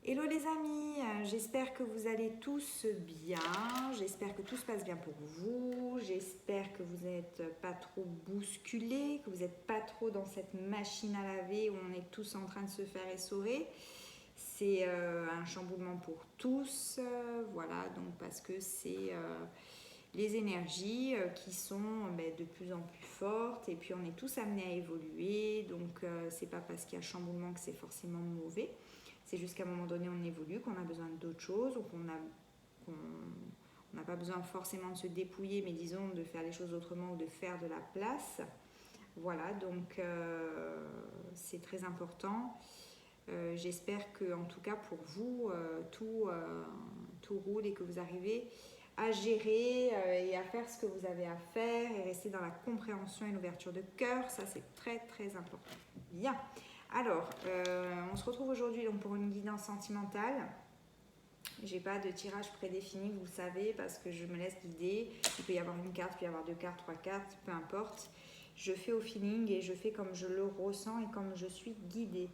Hello les amis, j'espère que vous allez tous bien, j'espère que tout se passe bien pour vous, j'espère que vous n'êtes pas trop bousculés, que vous n'êtes pas trop dans cette machine à laver où on est tous en train de se faire essorer. C'est un chamboulement pour tous, voilà, donc parce que c'est les énergies qui sont de plus en plus fortes et puis on est tous amenés à évoluer, donc c'est pas parce qu'il y a chamboulement que c'est forcément mauvais. C'est juste qu'à un moment donné, on évolue, qu'on a besoin d'autres choses, ou qu'on n'a pas besoin forcément de se dépouiller, mais disons de faire les choses autrement ou de faire de la place. Voilà, donc c'est très important. J'espère que, en tout cas pour vous, tout roule et que vous arrivez à gérer et à faire ce que vous avez à faire et rester dans la compréhension et l'ouverture de cœur. Ça, c'est très très important. Bien. Alors, on se retrouve aujourd'hui donc pour une guidance sentimentale. J'ai pas de tirage prédéfini, vous le savez, parce que je me laisse guider. Il peut y avoir une carte, il peut y avoir deux cartes, trois cartes, peu importe. Je fais au feeling et je fais comme je le ressens et comme je suis guidée.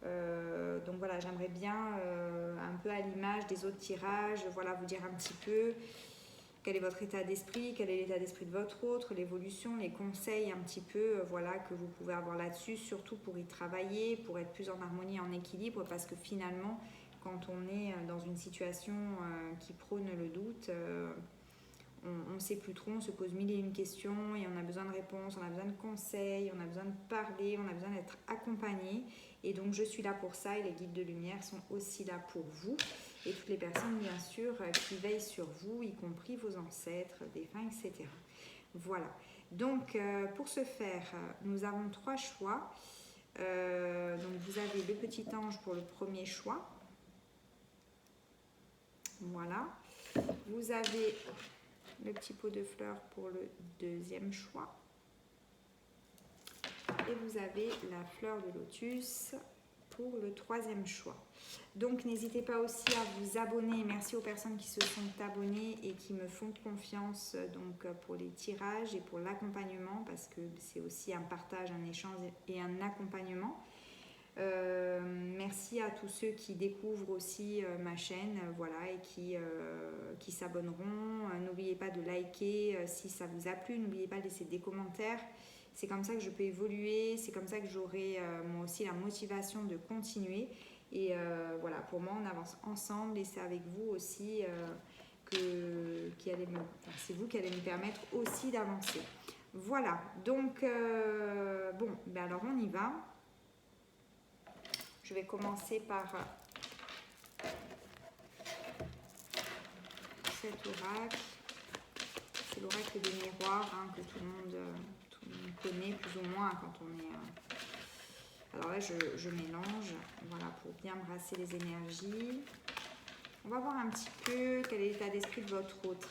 Donc voilà, j'aimerais bien un peu à l'image des autres tirages, voilà, vous dire un petit peu quel est votre état d'esprit, quel est l'état d'esprit de votre autre, l'évolution, les conseils un petit peu voilà, que vous pouvez avoir là-dessus, surtout pour y travailler, pour être plus en harmonie, en équilibre, parce que finalement, quand on est dans une situation qui prône le doute, on ne sait plus trop, on se pose mille et une questions et on a besoin de réponses, on a besoin de conseils, on a besoin de parler, on a besoin d'être accompagné. Et donc je suis là pour ça et les guides de lumière sont aussi là pour vous. Et toutes les personnes bien sûr qui veillent sur vous, y compris vos ancêtres, défunts, etc. Voilà. Donc pour ce faire, nous avons trois choix. Donc vous avez le petit ange pour le premier choix. Voilà. Vous avez le petit pot de fleurs pour le deuxième choix. Et vous avez la fleur de lotus pour le troisième choix. Donc n'hésitez pas aussi à vous abonner. Merci aux personnes qui se sont abonnées et qui me font confiance donc pour les tirages et pour l'accompagnement, parce que c'est aussi un partage, un échange et un accompagnement. Merci à tous ceux qui découvrent aussi ma chaîne voilà, et qui s'abonneront. N'oubliez pas de liker si ça vous a plu, n'oubliez pas de laisser des commentaires. C'est comme ça que je peux évoluer, c'est comme ça que j'aurai moi aussi la motivation de continuer. Et voilà, pour moi, on avance ensemble et c'est avec vous aussi c'est vous qui allez me permettre aussi d'avancer. Voilà, donc bon, ben alors on y va. Je vais commencer par cet oracle. C'est l'oracle des miroirs que tout le monde connaît plus ou moins quand on est... Alors là, je mélange, voilà, pour bien brasser les énergies. On va voir un petit peu quel est l'état d'esprit de votre autre.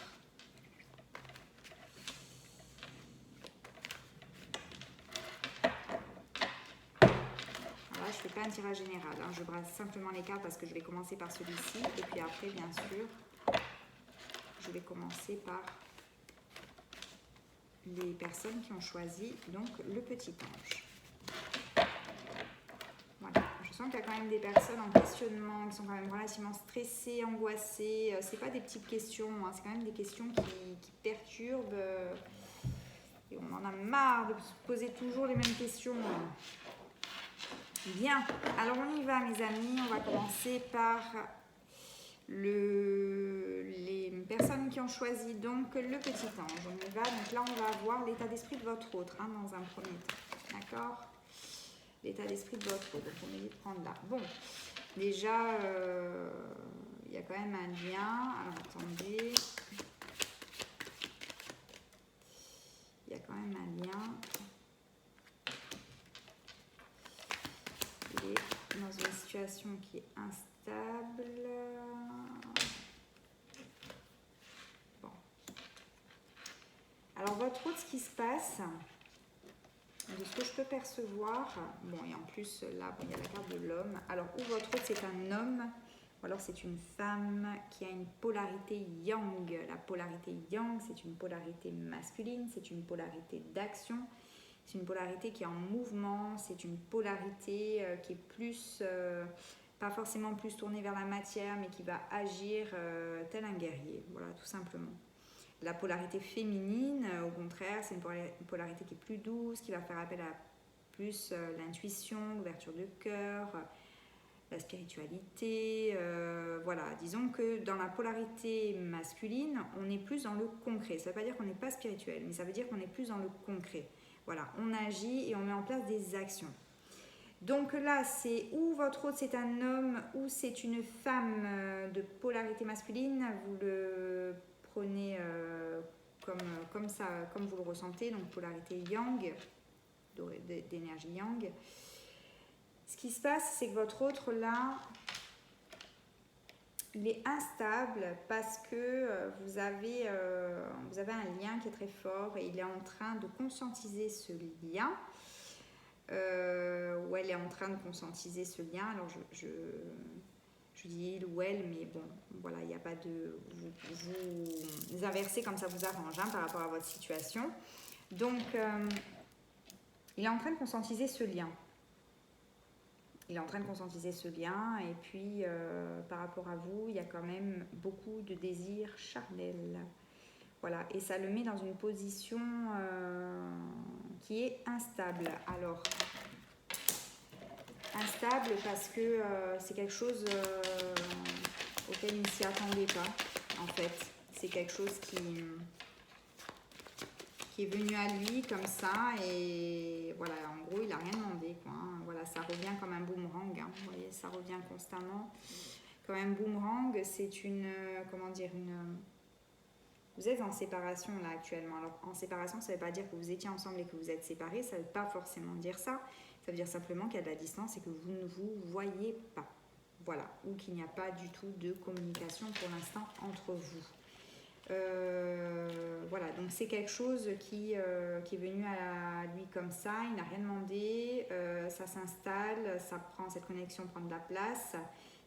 Alors là, je ne fais pas un tirage général, je brasse simplement les cartes parce que je vais commencer par celui-ci. Et puis après, bien sûr, je vais commencer par les personnes qui ont choisi donc le petit ange. Voilà. Je sens qu'il y a quand même des personnes en questionnement, qui sont quand même relativement stressées, angoissées. C'est pas des petites questions, c'est quand même des questions qui perturbent. Et on en a marre de se poser toujours les mêmes questions. Bien, alors on y va mes amis, on va commencer par les personnes qui ont choisi donc le petit ange. On y va, donc là on va voir l'état d'esprit de votre autre dans un premier temps, d'accord? L'état d'esprit de votre autre, donc on est de prendre là. Bon, déjà il y a quand même un lien, alors attendez, il y a quand même un lien. Il est dans une situation qui est instable. Bon. Alors votre autre, ce qui se passe, de ce que je peux percevoir, bon et en plus là il y a la carte de l'homme. Alors ou votre autre c'est un homme, ou alors c'est une femme qui a une polarité yang. La polarité yang, c'est une polarité masculine, c'est une polarité d'action. C'est une polarité qui est en mouvement, c'est une polarité qui est plus pas forcément plus tourné vers la matière, mais qui va agir tel un guerrier, voilà, tout simplement. La polarité féminine, au contraire, c'est une polarité qui est plus douce, qui va faire appel à plus l'intuition, l'ouverture de cœur, la spiritualité, voilà. Disons que dans la polarité masculine, on est plus dans le concret. Ça ne veut pas dire qu'on n'est pas spirituel, mais ça veut dire qu'on est plus dans le concret. Voilà, on agit et on met en place des actions. Donc là, c'est ou votre hôte c'est un homme ou c'est une femme de polarité masculine. Vous le prenez comme ça, comme vous le ressentez. Donc polarité yang, d'énergie yang. Ce qui se passe, c'est que votre autre là, il est instable parce que vous avez un lien qui est très fort et il est en train de conscientiser ce lien. Ou elle est en train de conscientiser ce lien. Alors je dis il ou elle, mais bon, voilà, il n'y a pas de... Vous inversez comme ça vous arrange par rapport à votre situation. Donc, il est en train de conscientiser ce lien. Il est en train de conscientiser ce lien et puis par rapport à vous, il y a quand même beaucoup de désirs charnels. Voilà, et ça le met dans une position qui est instable. Alors, instable parce que c'est quelque chose auquel il ne s'y attendait pas, en fait. C'est quelque chose qui est venu à lui comme ça et voilà, en gros, il n'a rien demandé, quoi. Hein. Voilà, ça revient comme un boomerang, hein. Vous voyez, ça revient constamment. Comme un boomerang, c'est une, comment dire, vous êtes en séparation là actuellement. Alors en séparation, ça ne veut pas dire que vous étiez ensemble et que vous êtes séparés, ça ne veut pas forcément dire ça. Ça veut dire simplement qu'il y a de la distance et que vous ne vous voyez pas. Voilà, ou qu'il n'y a pas du tout de communication pour l'instant entre vous. Voilà, donc c'est quelque chose qui est venu à lui comme ça, il n'a rien demandé, ça s'installe, cette connexion prend de la place.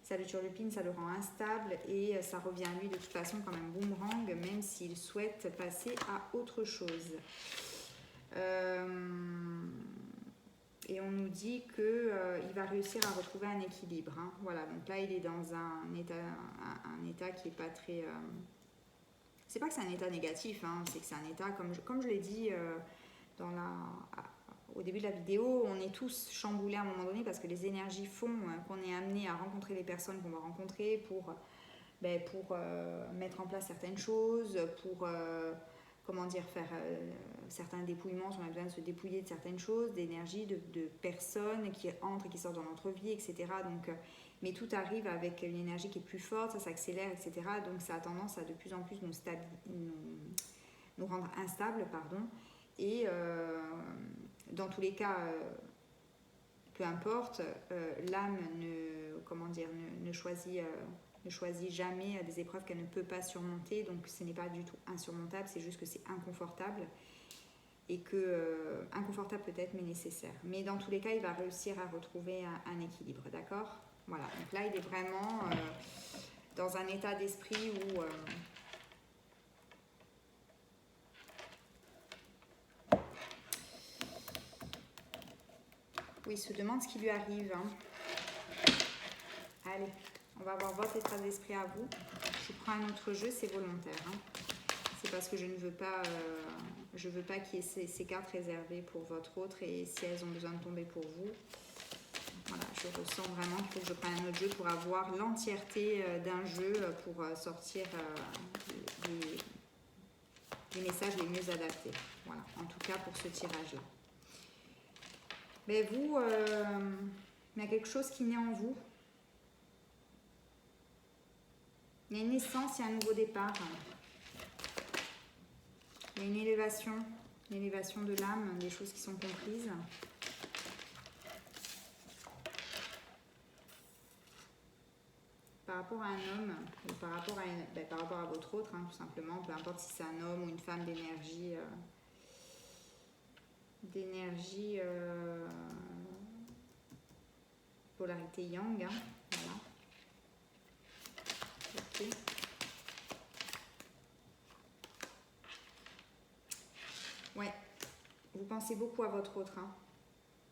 Ça le turlupine, ça le rend instable et ça revient à lui de toute façon comme un boomerang, même s'il souhaite passer à autre chose. Et on nous dit qu'il va réussir à retrouver un équilibre. Hein. Voilà, donc là il est dans un état qui n'est pas très... C'est pas que c'est un état négatif, hein, c'est que c'est un état, comme je l'ai dit au début de la vidéo, on est tous chamboulés à un moment donné parce que les énergies font qu'on est amené à rencontrer les personnes qu'on va rencontrer pour mettre en place certaines choses, pour faire certains dépouillements, si on a besoin de se dépouiller de certaines choses, d'énergie, de personnes qui entrent et qui sortent dans notre vie, etc. Donc, mais tout arrive avec une énergie qui est plus forte, ça s'accélère, etc. Donc ça a tendance à de plus en plus nous rendre instables, pardon. Et dans tous les cas, peu importe, l'âme ne choisit jamais des épreuves qu'elle ne peut pas surmonter, donc ce n'est pas du tout insurmontable, c'est juste que c'est inconfortable, et que inconfortable peut-être, mais nécessaire. Mais dans tous les cas, il va réussir à retrouver un équilibre, d'accord ? Voilà, donc là, il est vraiment dans un état d'esprit où... Oui, il se demande ce qui lui arrive. Hein. Allez, on va voir votre état d'esprit à vous. Je prends un autre jeu, c'est volontaire. Hein. C'est parce que je ne veux pas, qu'il y ait ces cartes réservées pour votre autre et si elles ont besoin de tomber pour vous. Voilà, je ressens vraiment qu'il faut que je prenne un autre jeu pour avoir l'entièreté d'un jeu pour sortir les messages les mieux adaptés. Voilà, en tout cas pour ce tirage-là. Mais vous, il y a quelque chose qui naît en vous. Il y a une naissance, il y a un nouveau départ. Il y a une élévation de l'âme, des choses qui sont comprises. Par rapport à un homme, ou par rapport à votre autre, hein, tout simplement, peu importe si c'est un homme ou une femme d'énergie... polarité yang, hein, voilà. Okay. Ouais, vous pensez beaucoup à votre autre, hein.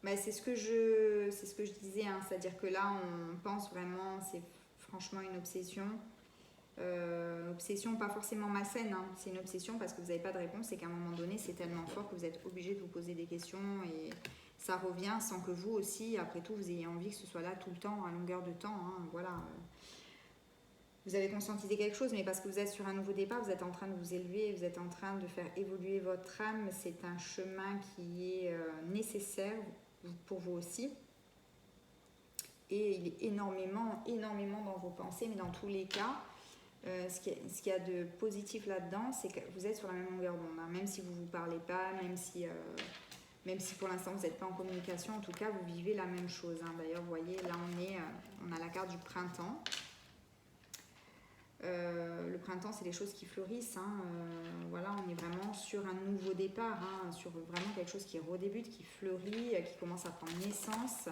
Bah, c'est ce que je disais, hein. C'est-à-dire que là, on pense vraiment, c'est franchement une obsession. Obsession pas forcément malsaine, hein. C'est une obsession parce que vous n'avez pas de réponse et qu'à un moment donné, c'est tellement fort que vous êtes obligé de vous poser des questions et ça revient sans que vous aussi, après tout, vous ayez envie que ce soit là tout le temps, à longueur de temps, hein. Voilà. Vous avez conscientisé quelque chose, mais parce que vous êtes sur un nouveau départ, vous êtes en train de vous élever, vous êtes en train de faire évoluer votre âme. C'est un chemin qui est nécessaire pour vous aussi. Et il est énormément, énormément dans vos pensées, mais dans tous les cas, ce qu'il y a de positif là-dedans, c'est que vous êtes sur la même longueur d'onde, hein. Même si vous ne vous parlez pas, même si pour l'instant vous n'êtes pas en communication, en tout cas vous vivez la même chose, hein. D'ailleurs, vous voyez, là on a la carte du printemps. Le printemps, c'est les choses qui fleurissent, hein. Voilà, on est vraiment sur un nouveau départ, hein, sur vraiment quelque chose qui redébute, qui fleurit, qui commence à prendre naissance.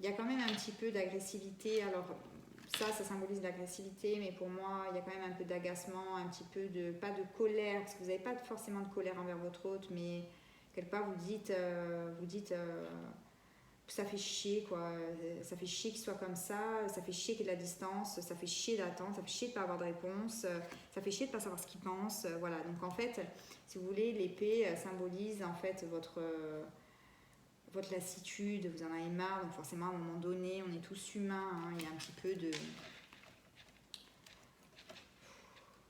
Il y a quand même un petit peu d'agressivité. Alors, ça symbolise l'agressivité, mais pour moi, il y a quand même un peu d'agacement, un petit peu de, pas de colère, parce que vous n'avez pas forcément de colère envers votre hôte, mais quelque part, vous dites ça fait chier, quoi. Ça fait chier qu'il soit comme ça fait chier qu'il y ait de la distance, ça fait chier d'attendre, ça fait chier de ne pas avoir de réponse, ça fait chier de ne pas savoir ce qu'il pense. Voilà, donc en fait, si vous voulez, l'épée symbolise en fait votre lassitude, vous en avez marre, donc forcément à un moment donné, on est tous humains, hein, il y a un petit peu de...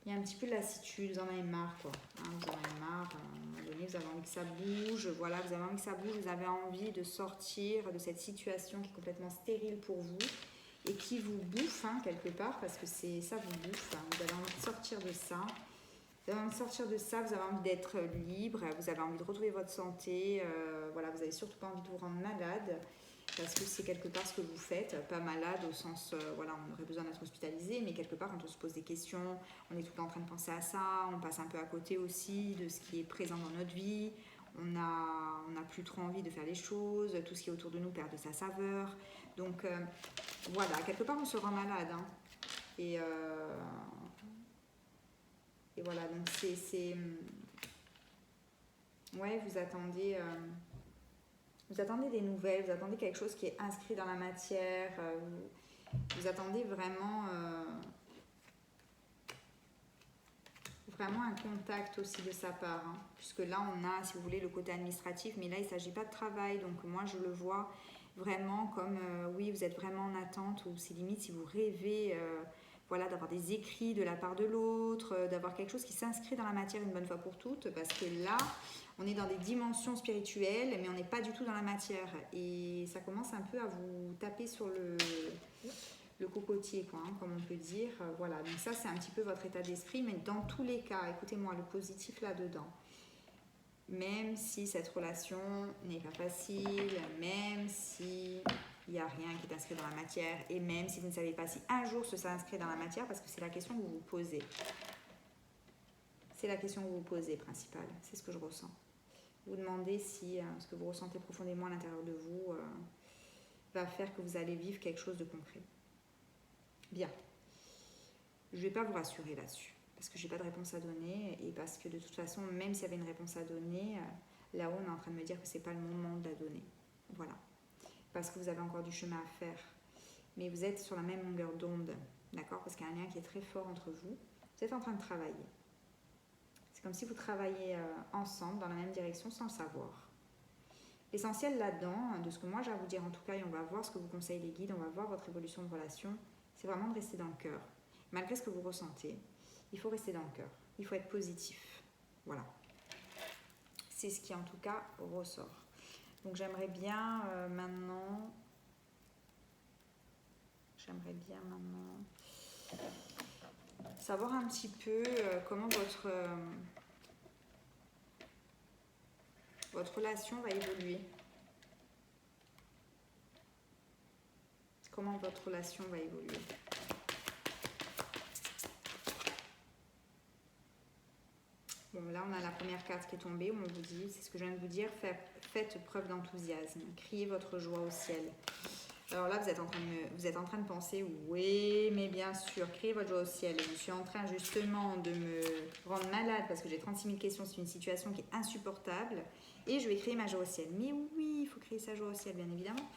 Il y a un petit peu de lassitude, vous en avez marre, quoi. Hein, vous en avez marre, à un moment donné, vous avez envie que ça bouge, voilà, vous avez envie que ça bouge, vous avez envie de sortir de cette situation qui est complètement stérile pour vous et qui vous bouffe, hein, quelque part, parce que c'est ça vous bouffe, hein. Vous avez envie de sortir de ça. Vous avez envie de sortir de ça, vous avez envie d'être libre, vous avez envie de retrouver votre santé, voilà, vous n'avez surtout pas envie de vous rendre malade, parce que c'est quelque part ce que vous faites, pas malade au sens, voilà, on aurait besoin d'être hospitalisé, mais quelque part quand on se pose des questions, on est tout le temps en train de penser à ça, on passe un peu à côté aussi de ce qui est présent dans notre vie, on n'a plus trop envie de faire les choses, tout ce qui est autour de nous perd de sa saveur, donc voilà, quelque part on se rend malade, hein, et voilà, donc c'est ouais, vous attendez des nouvelles, vous attendez quelque chose qui est inscrit dans la matière, vous attendez vraiment un contact aussi de sa part, hein, puisque là on a, si vous voulez, le côté administratif, mais là il ne s'agit pas de travail, donc moi je le vois vraiment comme, oui, vous êtes vraiment en attente, ou c'est limite si vous rêvez... voilà, d'avoir des écrits de la part de l'autre, d'avoir quelque chose qui s'inscrit dans la matière une bonne fois pour toutes, parce que là, on est dans des dimensions spirituelles, mais on n'est pas du tout dans la matière. Et ça commence un peu à vous taper sur le cocotier, quoi, hein, comme on peut dire. Voilà, donc ça, c'est un petit peu votre état d'esprit, mais dans tous les cas, écoutez-moi, le positif là-dedans. Même si cette relation n'est pas facile, même si... il n'y a rien qui est inscrit dans la matière, et même si vous ne savez pas si un jour ce sera inscrit dans la matière, parce que c'est la question que vous vous posez. C'est la question que vous vous posez principale, c'est ce que je ressens. Vous demandez si ce que vous ressentez profondément à l'intérieur de vous va faire que vous allez vivre quelque chose de concret. Bien. Je ne vais pas vous rassurer là-dessus, parce que je n'ai pas de réponse à donner, et parce que de toute façon, même s'il y avait une réponse à donner, là-haut on est en train de me dire que ce n'est pas le moment de la donner. Voilà. Parce que vous avez encore du chemin à faire. Mais vous êtes sur la même longueur d'onde, d'accord? Parce qu'il y a un lien qui est très fort entre vous. Vous êtes en train de travailler. C'est comme si vous travailliez ensemble dans la même direction sans le savoir. L'essentiel là-dedans, de ce que moi j'ai à vous dire en tout cas, et on va voir ce que vous conseillent les guides, on va voir votre évolution de relation, c'est vraiment de rester dans le cœur. Malgré ce que vous ressentez, il faut rester dans le cœur. Il faut être positif. Voilà. C'est ce qui en tout cas ressort. Donc j'aimerais bien maintenant savoir un petit peu comment votre relation va évoluer. Comment votre relation va évoluer. Bon, là, on a la première carte qui est tombée où on vous dit, c'est ce que je viens de vous dire, faites preuve d'enthousiasme, criez votre joie au ciel. Alors là, vous êtes en train de penser, oui, mais bien sûr, criez votre joie au ciel. Je suis en train justement de me rendre malade parce que j'ai 36 000 questions, c'est une situation qui est insupportable. Et je vais créer ma joie au ciel. Mais oui, il faut créer sa joie au ciel, bien évidemment.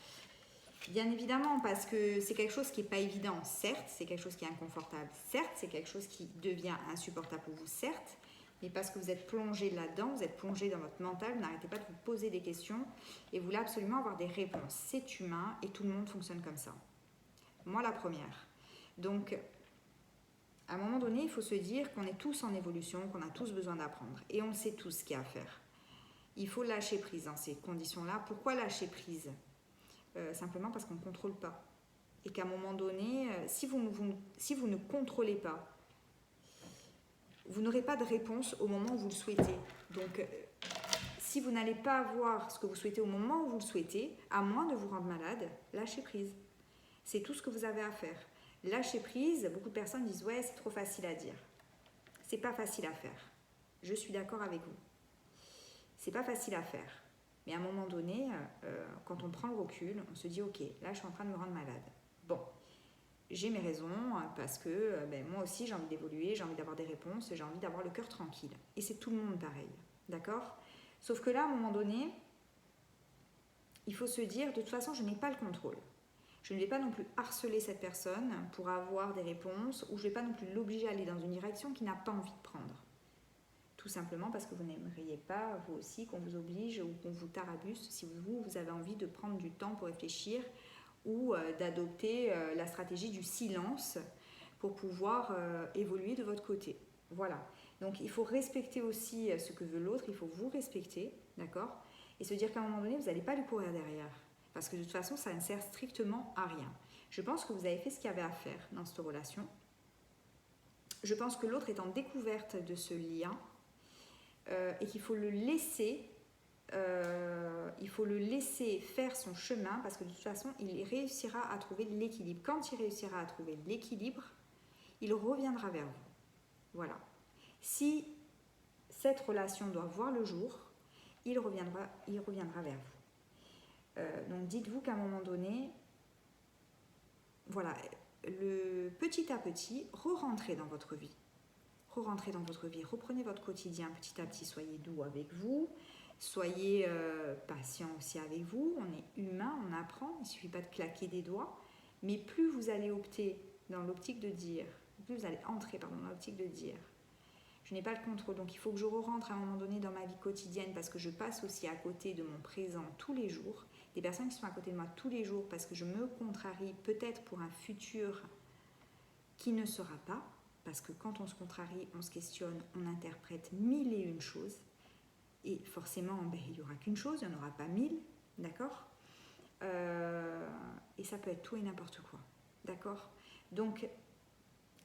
Bien évidemment, parce que c'est quelque chose qui n'est pas évident, certes, c'est quelque chose qui est inconfortable, certes, c'est quelque chose qui devient insupportable pour vous, certes, mais parce que vous êtes plongé là-dedans, vous êtes plongé dans votre mental, vous n'arrêtez pas de vous poser des questions et vous voulez absolument avoir des réponses. C'est humain et tout le monde fonctionne comme ça. Moi, la première. Donc, à un moment donné, il faut se dire qu'on est tous en évolution, qu'on a tous besoin d'apprendre et on sait tous ce qu'il y a à faire. Il faut lâcher prise dans ces conditions-là. Pourquoi lâcher prise ? Simplement parce qu'on ne contrôle pas. Et qu'à un moment donné, si vous ne contrôlez pas, vous n'aurez pas de réponse au moment où vous le souhaitez. Donc, si vous n'allez pas avoir ce que vous souhaitez au moment où vous le souhaitez, à moins de vous rendre malade, lâchez prise. C'est tout ce que vous avez à faire. Lâcher prise, beaucoup de personnes disent « ouais, c'est trop facile à dire ». C'est pas facile à faire. Je suis d'accord avec vous. C'est pas facile à faire. Mais à un moment donné, quand on prend le recul, on se dit « ok, là je suis en train de me rendre malade ». Bon, j'ai mes raisons parce que moi aussi j'ai envie d'évoluer, j'ai envie d'avoir des réponses, j'ai envie d'avoir le cœur tranquille. Et c'est tout le monde pareil, d'accord ? Sauf que là, à un moment donné, il faut se dire « de toute façon, je n'ai pas le contrôle ». Je ne vais pas non plus harceler cette personne pour avoir des réponses ou je ne vais pas non plus l'obliger à aller dans une direction qu'il n'a pas envie de prendre. Tout simplement parce que vous n'aimeriez pas, vous aussi, qu'on vous oblige ou qu'on vous tarabuste si vous avez envie de prendre du temps pour réfléchir ou d'adopter la stratégie du silence pour pouvoir évoluer de votre côté. Voilà. Donc, il faut respecter aussi ce que veut l'autre, il faut vous respecter, d'accord ? Et se dire qu'à un moment donné, vous n'allez pas lui courir derrière. Parce que de toute façon, ça ne sert strictement à rien. Je pense que vous avez fait ce qu'il y avait à faire dans cette relation. Je pense que l'autre est en découverte de ce lien et qu'il faut le laisser faire son chemin parce que de toute façon, il réussira à trouver l'équilibre. Quand il réussira à trouver l'équilibre, il reviendra vers vous. Voilà. Si cette relation doit voir le jour, il reviendra vers vous. Donc dites-vous qu'à un moment donné, voilà, petit à petit, re-rentrez dans votre vie. Reprenez votre quotidien petit à petit, soyez doux avec vous, soyez patient aussi avec vous, on est humain, on apprend, il ne suffit pas de claquer des doigts, mais plus vous allez opter dans l'optique de dire, plus vous allez entrer dans l'optique de dire, je n'ai pas le contrôle, donc il faut que je rentre à un moment donné dans ma vie quotidienne parce que je passe aussi à côté de mon présent tous les jours, des personnes qui sont à côté de moi tous les jours parce que je me contrarie peut-être pour un futur qui ne sera pas, parce que quand on se contrarie, on se questionne, on interprète 1001 choses, et forcément, il n'y aura qu'une chose, il n'y en aura pas 1000, d'accord ? Et ça peut être tout et n'importe quoi, d'accord ? Donc,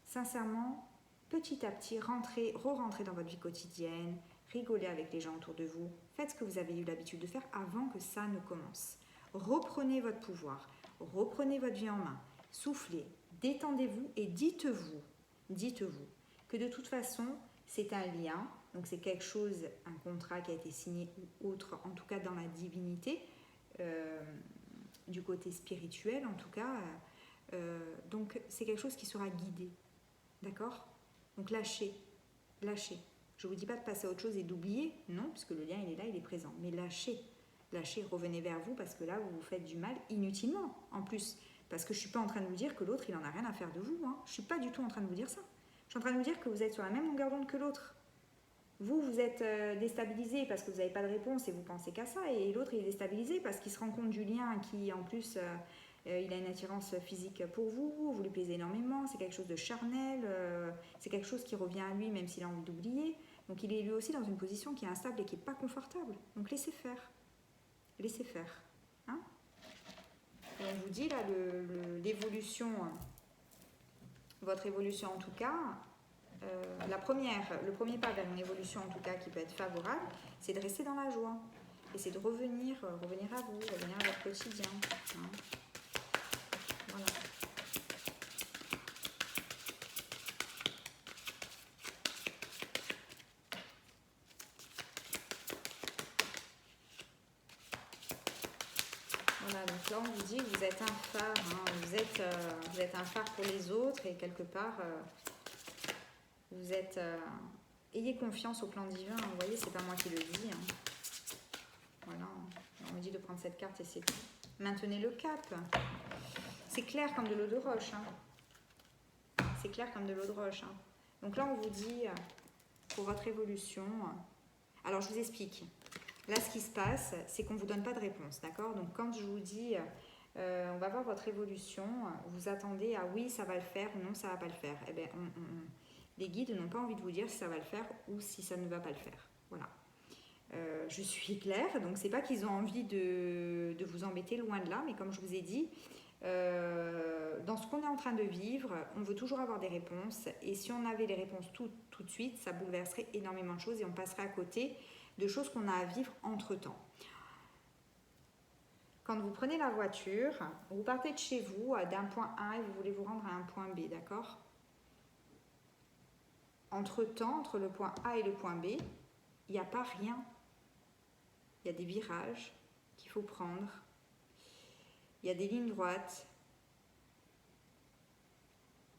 sincèrement, petit à petit, re-rentrez dans votre vie quotidienne, rigolez avec les gens autour de vous, faites ce que vous avez eu l'habitude de faire avant que ça ne commence. Reprenez votre pouvoir, reprenez votre vie en main, soufflez, détendez-vous et dites-vous que de toute façon, c'est un lien, donc c'est quelque chose, un contrat qui a été signé ou autre, en tout cas dans la divinité, du côté spirituel en tout cas, donc c'est quelque chose qui sera guidé, d'accord ? Donc lâchez. Je ne vous dis pas de passer à autre chose et d'oublier, non, puisque le lien il est là, il est présent, mais lâchez, revenez vers vous parce que là vous vous faites du mal inutilement en plus. Parce que je ne suis pas en train de vous dire que l'autre, il n'en a rien à faire de vous. Hein. Je ne suis pas du tout en train de vous dire ça. Je suis en train de vous dire que vous êtes sur la même longueur d'onde que l'autre. Vous êtes déstabilisé parce que vous n'avez pas de réponse et vous pensez qu'à ça. Et l'autre, il est déstabilisé parce qu'il se rend compte du lien qui, en plus, il a une attirance physique pour vous. Vous lui plaisez énormément. C'est quelque chose de charnel. C'est quelque chose qui revient à lui même s'il a envie d'oublier. Donc, il est lui aussi dans une position qui est instable et qui n'est pas confortable. Donc, laissez faire. Hein ? Et on vous dit là l'évolution, votre évolution en tout cas, le premier pas vers une évolution en tout cas qui peut être favorable, c'est de rester dans la joie. Et c'est de revenir à vous, revenir à votre quotidien. Hein. Voilà. Voilà, donc là on vous dit que vous êtes un phare, hein, vous êtes un phare pour les autres et quelque part vous êtes... ayez confiance au plan divin, vous voyez, c'est pas moi qui le dis. Hein. me dit de prendre cette carte et c'est tout. Maintenez le cap. C'est clair comme de l'eau de roche. Hein. C'est clair comme de l'eau de roche. Hein. Donc là, on vous dit, pour votre évolution... Alors, je vous explique. Là, ce qui se passe, c'est qu'on ne vous donne pas de réponse, d'accord? Donc, quand je vous dis, on va voir votre évolution, vous attendez à oui, ça va le faire ou non, ça ne va pas le faire. Eh bien, les guides n'ont pas envie de vous dire si ça va le faire ou si ça ne va pas le faire. Voilà. Je suis claire, donc c'est pas qu'ils ont envie de vous embêter, loin de là, mais comme je vous ai dit, dans ce qu'on est en train de vivre, on veut toujours avoir des réponses, et si on avait les réponses tout de suite, ça bouleverserait énormément de choses et on passerait à côté de choses qu'on a à vivre entre-temps. Quand vous prenez la voiture, vous partez de chez vous d'un point A et vous voulez vous rendre à un point B, d'accord? Entre-temps, entre le point A et le point B, il n'y a pas rien. Il y a des virages qu'il faut prendre. Il y a des lignes droites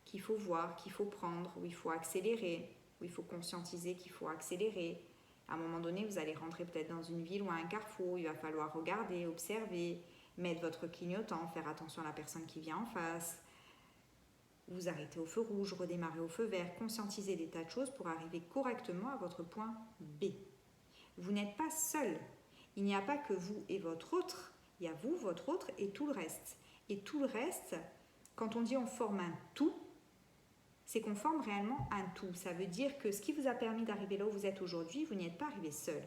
qu'il faut voir, qu'il faut prendre, où il faut accélérer, où il faut conscientiser qu'il faut accélérer. À un moment donné, vous allez rentrer peut-être dans une ville ou à un carrefour, il va falloir regarder, observer, mettre votre clignotant, faire attention à la personne qui vient en face, vous arrêter au feu rouge, redémarrer au feu vert, conscientiser des tas de choses pour arriver correctement à votre point B. Vous n'êtes pas seul. Il n'y a pas que vous et votre autre, il y a vous, votre autre et tout le reste. Et tout le reste, quand on dit on forme un tout, c'est qu'on forme réellement un tout. Ça veut dire que ce qui vous a permis d'arriver là où vous êtes aujourd'hui, vous n'y êtes pas arrivé seul.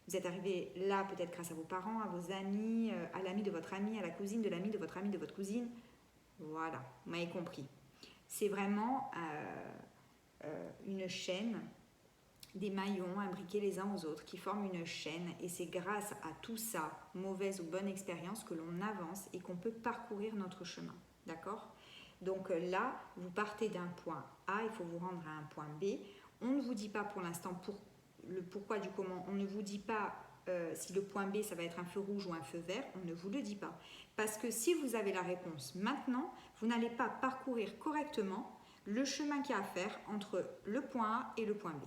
Vous êtes arrivé là peut-être grâce à vos parents, à vos amis, à l'ami de votre ami, à la cousine de l'ami de votre ami de votre cousine. Voilà, vous m'avez compris. C'est vraiment une chaîne, des maillons imbriqués les uns aux autres qui forment une chaîne, et c'est grâce à tout ça, mauvaise ou bonne expérience, que l'on avance et qu'on peut parcourir notre chemin. D'accord ? Donc là, vous partez d'un point A, il faut vous rendre à un point B. On ne vous dit pas pour l'instant le pourquoi du comment, on ne vous dit pas si le point B, ça va être un feu rouge ou un feu vert, on ne vous le dit pas. Parce que si vous avez la réponse maintenant, vous n'allez pas parcourir correctement le chemin qu'il y a à faire entre le point A et le point B.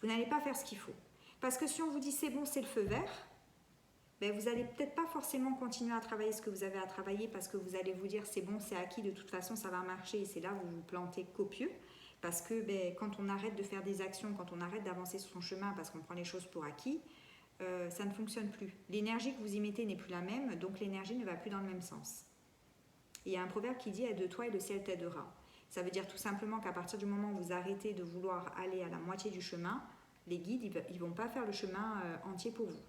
Vous n'allez pas faire ce qu'il faut. Parce que si on vous dit c'est bon, c'est le feu vert, ben vous n'allez peut-être pas forcément continuer à travailler ce que vous avez à travailler, parce que vous allez vous dire c'est bon, c'est acquis, de toute façon ça va marcher, et c'est là où vous vous plantez copieux. Parce que quand on arrête de faire des actions, quand on arrête d'avancer sur son chemin parce qu'on prend les choses pour acquis, ça ne fonctionne plus. L'énergie que vous y mettez n'est plus la même, donc l'énergie ne va plus dans le même sens. Et il y a un proverbe qui dit « aide toi et le ciel t'aidera ». Ça veut dire tout simplement qu'à partir du moment où vous arrêtez de vouloir aller à la moitié du chemin, les guides, ils ne vont pas faire le chemin entier pour vous.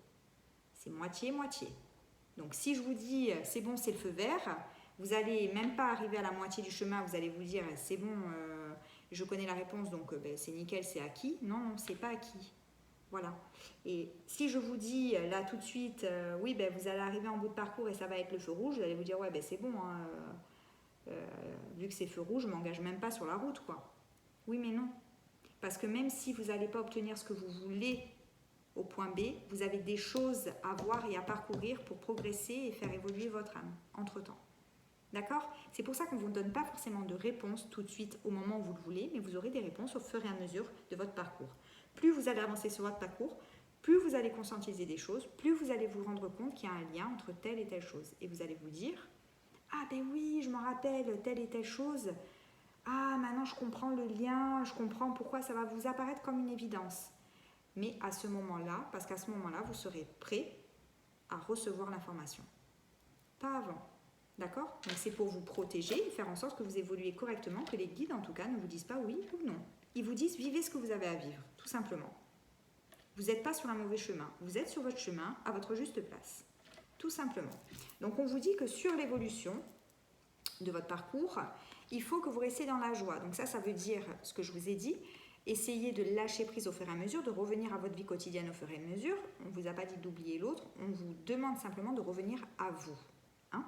C'est moitié-moitié. Donc si je vous dis « c'est bon, c'est le feu vert », vous n'allez même pas arriver à la moitié du chemin, vous allez vous dire « c'est bon, je connais la réponse, donc c'est nickel, c'est acquis ». Non, non, c'est pas acquis. Voilà. Et si je vous dis là tout de suite, oui, vous allez arriver en bout de parcours et ça va être le feu rouge, vous allez vous dire, ouais, c'est bon, hein, vu que c'est feu rouge, je ne m'engage même pas sur la route, quoi. Oui, mais non. Parce que même si vous n'allez pas obtenir ce que vous voulez au point B, vous avez des choses à voir et à parcourir pour progresser et faire évoluer votre âme, entre-temps. D'accord ? C'est pour ça qu'on ne vous donne pas forcément de réponse tout de suite au moment où vous le voulez, mais vous aurez des réponses au fur et à mesure de votre parcours. Plus vous allez avancer sur votre parcours, plus vous allez conscientiser des choses, plus vous allez vous rendre compte qu'il y a un lien entre telle et telle chose. Et vous allez vous dire, ah ben oui, je m'en rappelle, telle et telle chose. Ah, maintenant je comprends le lien, je comprends pourquoi ça va vous apparaître comme une évidence. Mais à ce moment-là, parce qu'à ce moment-là, vous serez prêt à recevoir l'information. Pas avant. D'accord ? Donc c'est pour vous protéger et faire en sorte que vous évoluez correctement, que les guides en tout cas ne vous disent pas oui ou non. Ils vous disent vivez ce que vous avez à vivre, tout simplement. Vous n'êtes pas sur un mauvais chemin, vous êtes sur votre chemin à votre juste place, tout simplement. Donc on vous dit que sur l'évolution de votre parcours, il faut que vous restiez dans la joie. Donc ça veut dire ce que je vous ai dit, essayez de lâcher prise au fur et à mesure, de revenir à votre vie quotidienne au fur et à mesure. On ne vous a pas dit d'oublier l'autre, on vous demande simplement de revenir à vous. Hein ?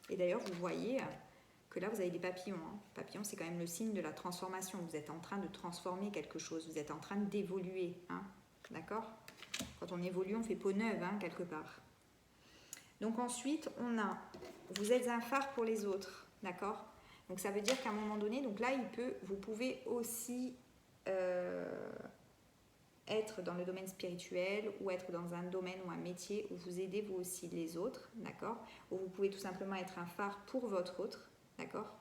Et d'ailleurs, vous voyez que là, vous avez des papillons. Hein. Papillons, c'est quand même le signe de la transformation. Vous êtes en train de transformer quelque chose. Vous êtes en train d'évoluer. Hein. D'accord ? Quand on évolue, on fait peau neuve, hein, quelque part. Donc ensuite, on a, vous êtes un phare pour les autres. D'accord ? Donc ça veut dire qu'à un moment donné, donc là, vous pouvez aussi être dans le domaine spirituel ou être dans un domaine ou un métier où vous aidez vous aussi les autres, d'accord? Où vous pouvez tout simplement être un phare pour votre autre, d'accord?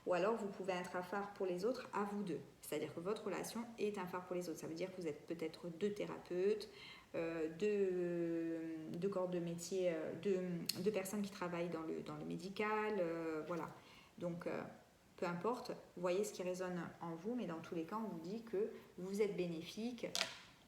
Ou alors vous pouvez être un phare pour les autres à vous deux. C'est-à-dire que votre relation est un phare pour les autres. Ça veut dire que vous êtes peut-être deux thérapeutes, deux corps de métier, deux personnes qui travaillent dans le médical, voilà. Donc, peu importe, voyez ce qui résonne en vous, mais dans tous les cas, on vous dit que vous êtes bénéfiques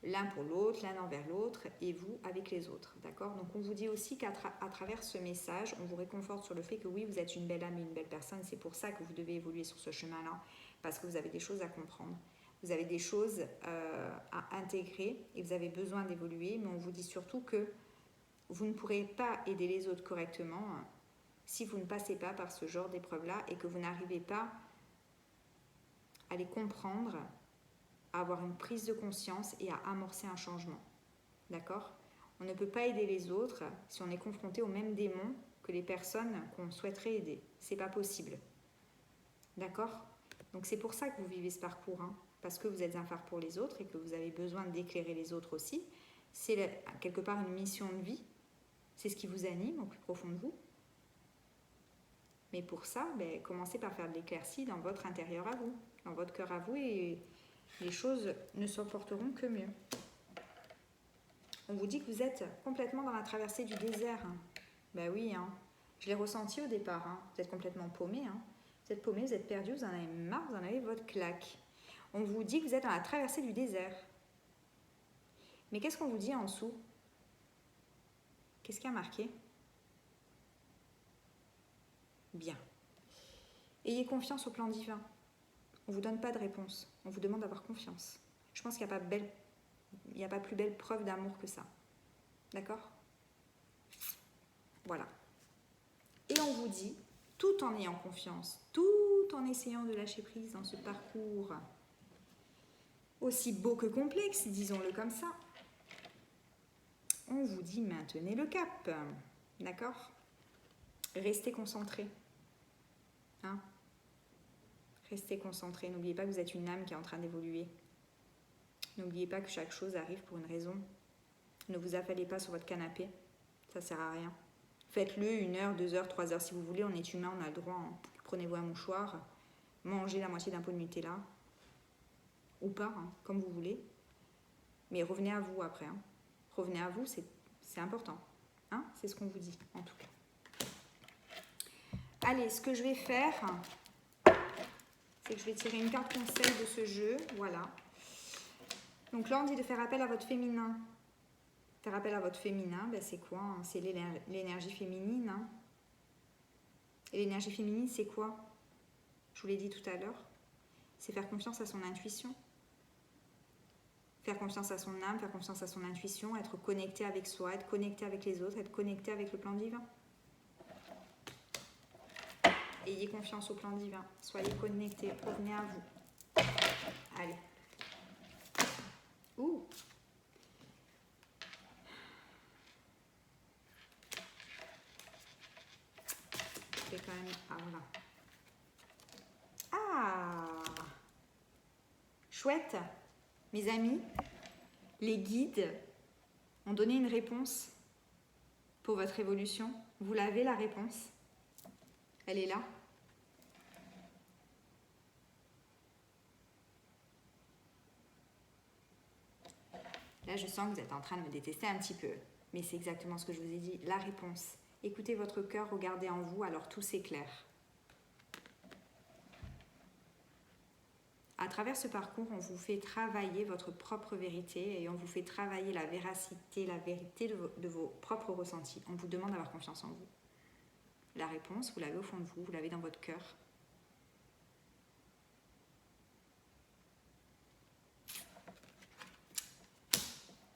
l'un pour l'autre, l'un envers l'autre, et vous avec les autres, d'accord? Donc on vous dit aussi qu'à travers ce message, on vous réconforte sur le fait que oui, vous êtes une belle âme et une belle personne, c'est pour ça que vous devez évoluer sur ce chemin-là, parce que vous avez des choses à comprendre, vous avez des choses à intégrer, et vous avez besoin d'évoluer, mais on vous dit surtout que vous ne pourrez pas aider les autres correctement si vous ne passez pas par ce genre d'épreuve-là, et que vous n'arrivez pas à les comprendre, à avoir une prise de conscience et à amorcer un changement. D'accord? On ne peut pas aider les autres si on est confronté aux mêmes démons que les personnes qu'on souhaiterait aider. C'est pas possible. D'accord? Donc c'est pour ça que vous vivez ce parcours, hein, parce que vous êtes un phare pour les autres et que vous avez besoin d'éclairer les autres aussi. C'est quelque part une mission de vie. C'est ce qui vous anime au plus profond de vous. Mais pour ça, commencez par faire de l'éclaircie dans votre intérieur à vous, dans votre cœur à vous, et les choses ne s'emporteront que mieux. On vous dit que vous êtes complètement dans la traversée du désert. Ben oui, hein. Je l'ai ressenti au départ. Hein. Vous êtes complètement paumé. Hein. Vous êtes paumé, vous êtes perdu, vous en avez marre, vous en avez votre claque. On vous dit que vous êtes dans la traversée du désert. Mais qu'est-ce qu'on vous dit en dessous? Qu'est-ce qui a marqué? Bien. Ayez confiance au plan divin. On ne vous donne pas de réponse. On vous demande d'avoir confiance. Je pense qu'il n'y a pas plus belle preuve d'amour que ça. D'accord? Voilà. Et on vous dit, tout en ayant confiance, tout en essayant de lâcher prise dans ce parcours aussi beau que complexe, disons-le comme ça, on vous dit maintenez le cap. D'accord? Restez concentré. Hein? Restez concentré. N'oubliez pas que vous êtes une âme qui est en train d'évoluer. N'oubliez pas que chaque chose arrive pour une raison. Ne vous affalez pas sur votre canapé. Ça ne sert à rien. Faites-le 1 heure, 2 heures, 3 heures si vous voulez. On est humain, on a le droit. Hein. Prenez-vous un mouchoir. Mangez la moitié d'un pot de Nutella. Ou pas, hein, comme vous voulez. Mais revenez à vous après. Hein. Revenez à vous, c'est important. Hein, c'est ce qu'on vous dit, en tout cas. Allez, ce que je vais faire, c'est que je vais tirer une carte conseil de ce jeu. Voilà. Donc là, on dit de faire appel à votre féminin. Faire appel à votre féminin, c'est quoi? Hein? C'est l'énergie féminine. Hein? Et l'énergie féminine, c'est quoi? Je vous l'ai dit tout à l'heure. C'est faire confiance à son intuition. Faire confiance à son âme, faire confiance à son intuition, être connecté avec soi, être connecté avec les autres, être connecté avec le plan divin. Ayez confiance au plan divin. Soyez connectés. Revenez à vous. Allez. Ouh. Je vais quand même... Ah, voilà. Ah. Chouette. Mes amis, les guides ont donné une réponse pour votre évolution. Vous l'avez, la réponse. Elle est là. Là, je sens que vous êtes en train de me détester un petit peu. Mais c'est exactement ce que je vous ai dit, la réponse. Écoutez votre cœur, regardez en vous, alors tout s'éclaire. À travers ce parcours, on vous fait travailler votre propre vérité et on vous fait travailler la véracité, la vérité de vos propres ressentis. On vous demande d'avoir confiance en vous. La réponse, vous l'avez au fond de vous, vous l'avez dans votre cœur.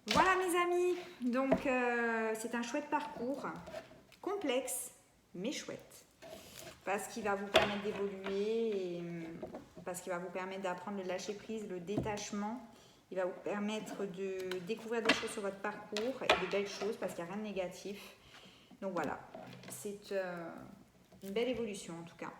Voilà mes amis, donc c'est un chouette parcours, complexe mais chouette, parce qu'il va vous permettre d'évoluer, parce qu'il va vous permettre d'apprendre le lâcher prise, le détachement, il va vous permettre de découvrir des choses sur votre parcours, et de belles choses, parce qu'il n'y a rien de négatif. Donc voilà, c'est une belle évolution en tout cas.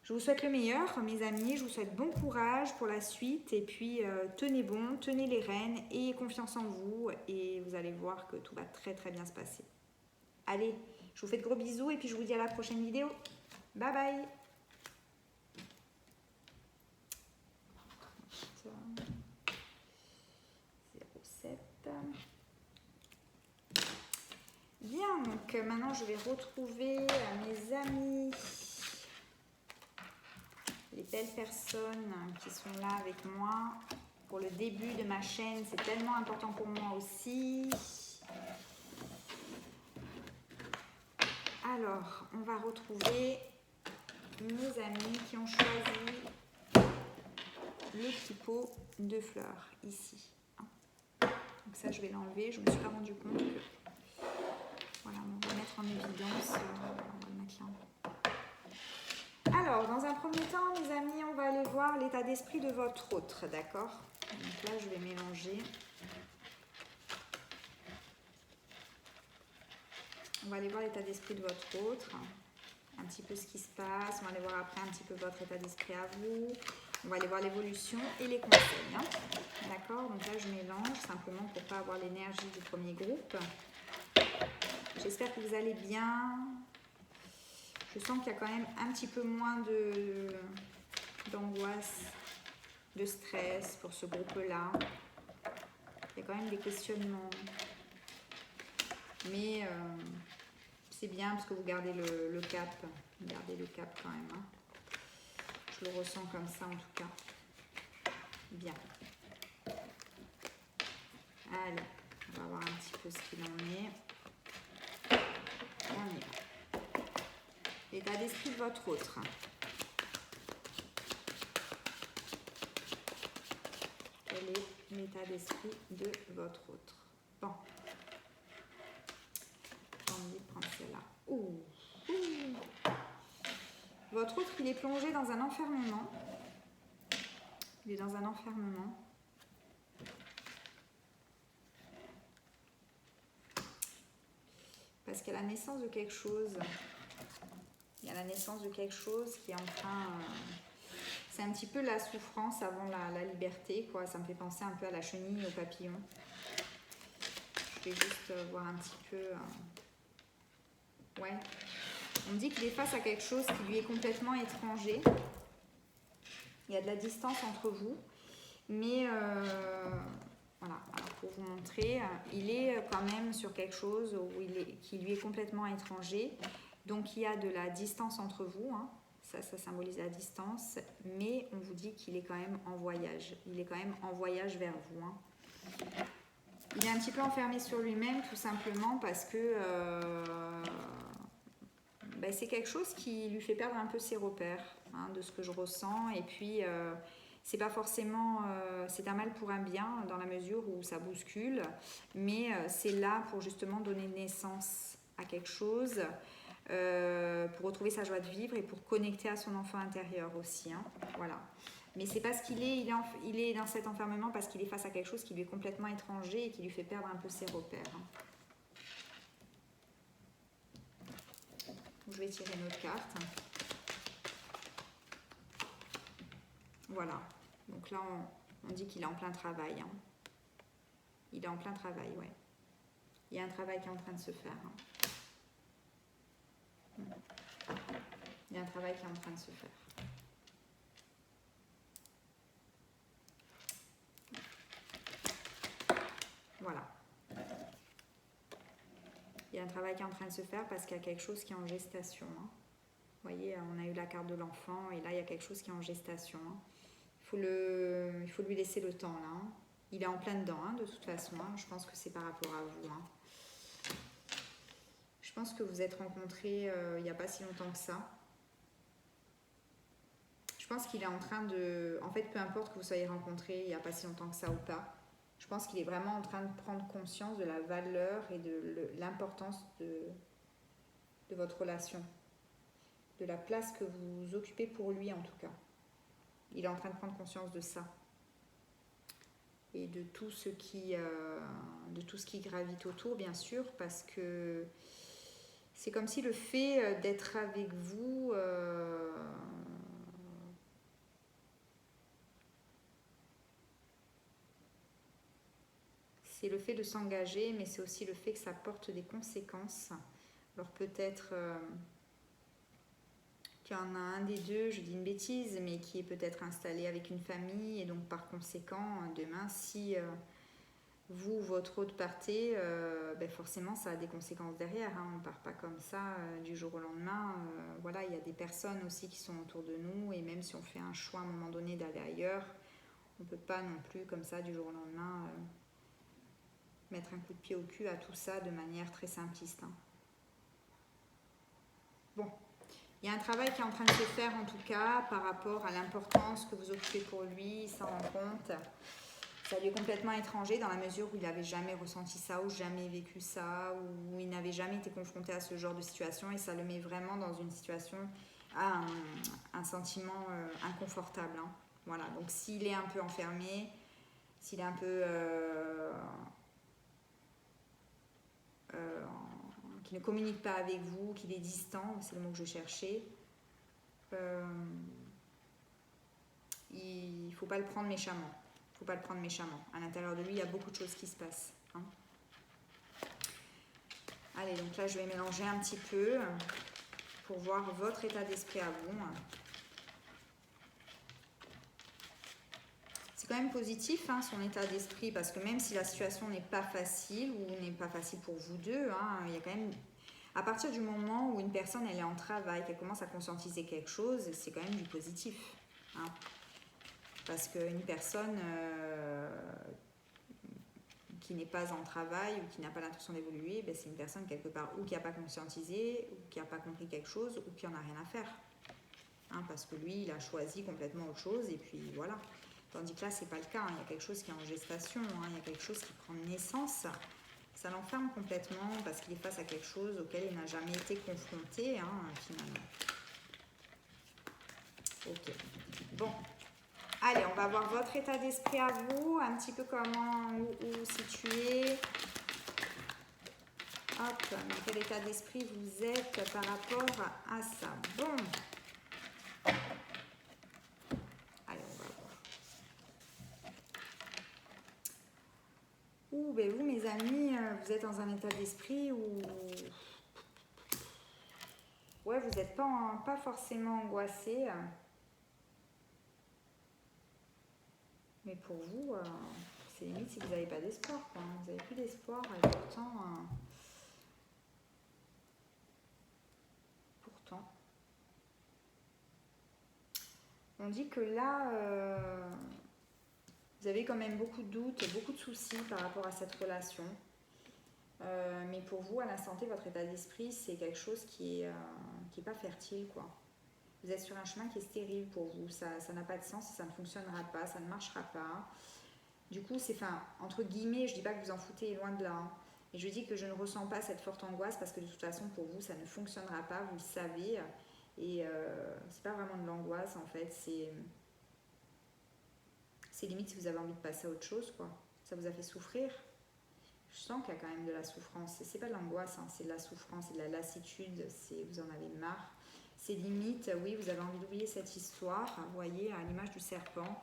Je vous souhaite le meilleur, mes amis. Je vous souhaite bon courage pour la suite. Et puis, tenez bon, tenez les rênes, ayez confiance en vous. Et vous allez voir que tout va très, très bien se passer. Allez, je vous fais de gros bisous et puis je vous dis à la prochaine vidéo. Bye bye. Bien, donc maintenant je vais retrouver mes amis, les belles personnes qui sont là avec moi pour le début de ma chaîne. C'est tellement important pour moi aussi. Alors, on va retrouver mes amis qui ont choisi le petit pot de fleurs ici. Donc ça, je vais l'enlever. Je ne me suis pas rendu compte que... Voilà, on va mettre en évidence. On va le mettre là. Alors, dans un premier temps, mes amis, on va aller voir l'état d'esprit de votre autre, d'accord? Donc là, je vais mélanger. On va aller voir l'état d'esprit de votre autre, un petit peu ce qui se passe. On va aller voir après un petit peu votre état d'esprit à vous. On va aller voir l'évolution et les conseils. Hein. D'accord? Donc là, je mélange simplement pour ne pas avoir l'énergie du premier groupe. J'espère que vous allez bien. Je sens qu'il y a quand même un petit peu moins d'angoisse, de stress pour ce groupe-là. Il y a quand même des questionnements. Mais c'est bien parce que vous gardez le cap. Vous gardez le cap quand même. Hein. Je le ressens comme ça en tout cas. Bien. Allez, on va voir un petit peu ce qu'il en est. On y va. L'état d'esprit de votre autre. Quel est l'état d'esprit de votre autre? Bon. J'ai envie de prendre celle-là. Ouh. Votre autre, il est plongé dans un enfermement. Il est dans un enfermement. Parce qu'il y a la naissance de quelque chose. Il y a la naissance de quelque chose qui est en train... c'est un petit peu la souffrance avant la liberté, quoi. Ça me fait penser un peu à la chenille, au papillon. Je vais juste voir un petit peu... Ouais. On me dit qu'il est face à quelque chose qui lui est complètement étranger. Il y a de la distance entre vous. Mais... voilà, alors pour vous montrer, il est quand même sur quelque chose qui lui est complètement étranger. Donc il y a de la distance entre vous, hein. Ça symbolise la distance, mais on vous dit qu'il est quand même en voyage. Il est quand même en voyage vers vous. Hein. Il est un petit peu enfermé sur lui-même tout simplement parce que c'est quelque chose qui lui fait perdre un peu ses repères, hein, de ce que je ressens. Et puis... c'est pas forcément, c'est un mal pour un bien dans la mesure où ça bouscule, mais c'est là pour justement donner naissance à quelque chose, pour retrouver sa joie de vivre et pour connecter à son enfant intérieur aussi. Hein, voilà. Mais c'est parce qu'il est, il est dans cet enfermement parce qu'il est face à quelque chose qui lui est complètement étranger et qui lui fait perdre un peu ses repères. Hein. Je vais tirer une autre carte. Voilà, donc là on dit qu'il est en plein travail. Hein. Il est en plein travail, ouais. Il y a un travail qui est en train de se faire. Hein. Il y a un travail qui est en train de se faire. Voilà. Il y a un travail qui est en train de se faire parce qu'il y a quelque chose qui est en gestation. Hein. Vous voyez, on a eu la carte de l'enfant et là il y a quelque chose qui est en gestation. Hein. Il faut lui laisser le temps là. Hein. Il est en plein dedans hein, de toute façon. Hein. Je pense que c'est par rapport à vous. Hein. Je pense que vous êtes rencontrés il n'y a pas si longtemps que ça. Je pense qu'il est en train de... En fait, peu importe que vous soyez rencontrés il n'y a pas si longtemps que ça ou pas, je pense qu'il est vraiment en train de prendre conscience de la valeur et de l'importance de votre relation. De la place que vous occupez pour lui en tout cas. Il est en train de prendre conscience de ça. Et de tout ce qui gravite autour, bien sûr, parce que c'est comme si le fait d'être avec vous, fait de s'engager, mais c'est aussi le fait que ça porte des conséquences. Alors peut-être qu'il y en a un des deux, je dis une bêtise, mais qui est peut-être installé avec une famille, et donc par conséquent, demain, si vous, votre autre partez, ben forcément ça a des conséquences derrière, hein. On ne part pas comme ça du jour au lendemain. Voilà, il y a des personnes aussi qui sont autour de nous, et même si on fait un choix à un moment donné d'aller ailleurs, on ne peut pas non plus comme ça du jour au lendemain mettre un coup de pied au cul à tout ça de manière très simpliste, hein. Bon, il y a un travail qui est en train de se faire en tout cas par rapport à l'importance que vous occupez pour lui, il s'en rend compte. Ça lui est complètement étranger dans la mesure où il n'avait jamais ressenti ça, ou jamais vécu ça, ou il n'avait jamais été confronté à ce genre de situation, et ça le met vraiment dans une situation, un sentiment inconfortable, hein. Voilà, donc s'il est un peu enfermé, s'il est un peu... qui ne communique pas avec vous, qu'il est distant, c'est le mot que je cherchais, il ne faut pas le prendre méchamment. Faut pas le prendre méchamment. À l'intérieur de lui, il y a beaucoup de choses qui se passent, hein. Allez, donc là, je vais mélanger un petit peu pour voir votre état d'esprit à vous. C'est quand même positif, hein, son état d'esprit, parce que même si la situation n'est pas facile, ou n'est pas facile pour vous deux, hein, il y a quand même... À partir du moment où une personne, elle est en travail, qu'elle commence à conscientiser quelque chose, c'est quand même du positif, hein. Parce qu'une personne qui n'est pas en travail ou qui n'a pas l'intention d'évoluer, ben c'est une personne quelque part ou qui n'a pas conscientisé, ou qui n'a pas compris quelque chose, ou qui n'en a rien à faire, hein, parce que lui, il a choisi complètement autre chose, et puis voilà. Tandis que là, c'est pas le cas, hein. Il y a quelque chose qui est en gestation, hein. Il y a quelque chose qui prend naissance. Ça l'enferme complètement parce qu'il est face à quelque chose auquel il n'a jamais été confronté, hein, finalement. Ok. Bon. Allez, on va voir votre état d'esprit à vous, un petit peu comment, où situer. Hop, dans quel état d'esprit vous êtes par rapport à ça. Bon. Allez, on va voir. Ouh, ben vous, mes amis, vous êtes dans un état d'esprit où... Ouais, vous n'êtes pas forcément angoissé. Mais pour vous, c'est limite si vous n'avez pas d'espoir, quoi. Vous n'avez plus d'espoir, et pourtant... on dit que là, vous avez quand même beaucoup de doutes, beaucoup de soucis par rapport à cette relation. Mais pour vous, à l'instant T, votre état d'esprit, c'est quelque chose qui est pas fertile, quoi. Vous êtes sur un chemin qui est stérile pour vous. Ça n'a pas de sens, ça ne fonctionnera pas, ça ne marchera pas. Du coup, c'est, entre guillemets, je dis pas que vous en foutez, loin de là, hein. Et je dis que je ne ressens pas cette forte angoisse parce que de toute façon, pour vous, ça ne fonctionnera pas, vous le savez. Et c'est pas vraiment de l'angoisse, en fait, c'est limite si vous avez envie de passer à autre chose, quoi. Ça vous a fait souffrir. Je sens qu'il y a quand même de la souffrance. C'est pas de l'angoisse, hein, c'est de la souffrance, c'est de la lassitude, vous en avez marre. C'est limite, oui, vous avez envie d'oublier cette histoire, vous voyez, à l'image du serpent,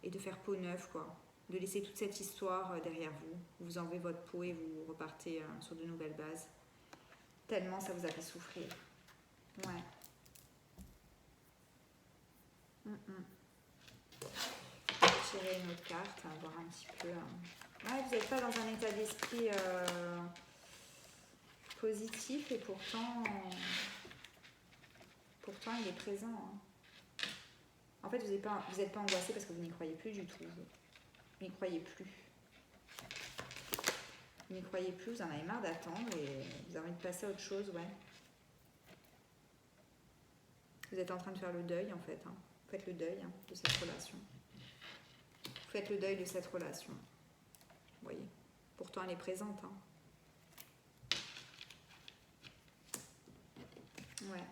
et de faire peau neuve, quoi. De laisser toute cette histoire derrière vous. Vous enlevez votre peau et vous repartez sur de nouvelles bases. Tellement ça vous a fait souffrir. Ouais. Tirer une autre carte, on va voir un petit peu. Ouais, vous n'êtes pas dans un état d'esprit positif, et pourtant il est présent, hein. En fait, vous n'êtes pas angoissé parce que vous n'y croyez plus du tout. Vous n'y croyez plus. Vous n'y croyez plus, vous en avez marre d'attendre et vous avez envie de passer à autre chose, ouais. Vous êtes en train de faire le deuil, en fait, hein. Vous faites le deuil, hein, de cette relation. Vous faites le deuil de cette relation. Vous voyez. Pourtant, elle est présente, hein. Ouais.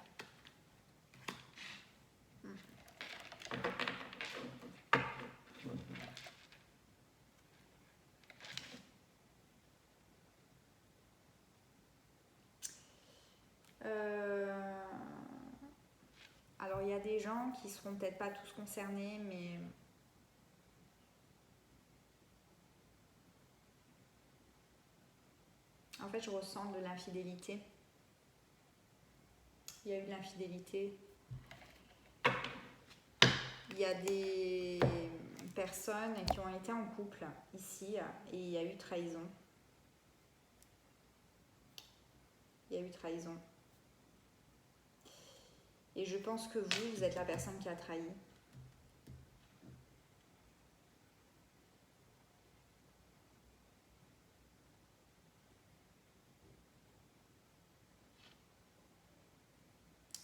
Alors, il y a des gens qui seront peut-être pas tous concernés, mais fait, je ressens de l'infidélité. Il y a eu de l'infidélité. Il y a des personnes qui ont été en couple ici et il y a eu trahison. Il y a eu trahison. Et je pense que vous êtes la personne qui a trahi.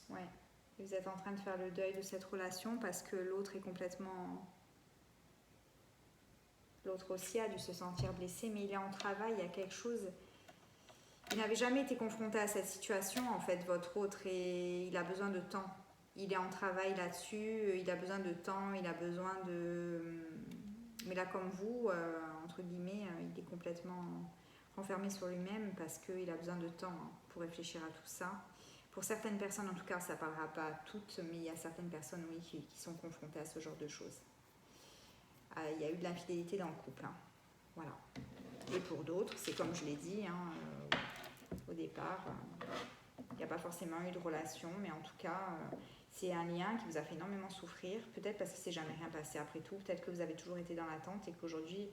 Ouais. Vous êtes en train de faire le deuil de cette relation parce que l'autre est complètement... L'autre aussi a dû se sentir blessé, mais il est en travail, il y a quelque chose... Il n'avait jamais été confronté à cette situation, en fait, votre autre, et il a besoin de temps. Il est en travail là-dessus, il a besoin de temps, il a besoin de... Mais là, comme vous, entre guillemets, il est complètement renfermé sur lui-même parce qu'il a besoin de temps pour réfléchir à tout ça. Pour certaines personnes, en tout cas, ça ne parlera pas à toutes, mais il y a certaines personnes, oui, qui sont confrontées à ce genre de choses. Il y a eu de l'infidélité dans le couple. Voilà. Et pour d'autres, c'est comme je l'ai dit au départ, il n'y a pas forcément eu de relation, mais en tout cas, c'est un lien qui vous a fait énormément souffrir. Peut-être parce que c'est jamais rien passé après tout. Peut-être que vous avez toujours été dans l'attente et qu'aujourd'hui,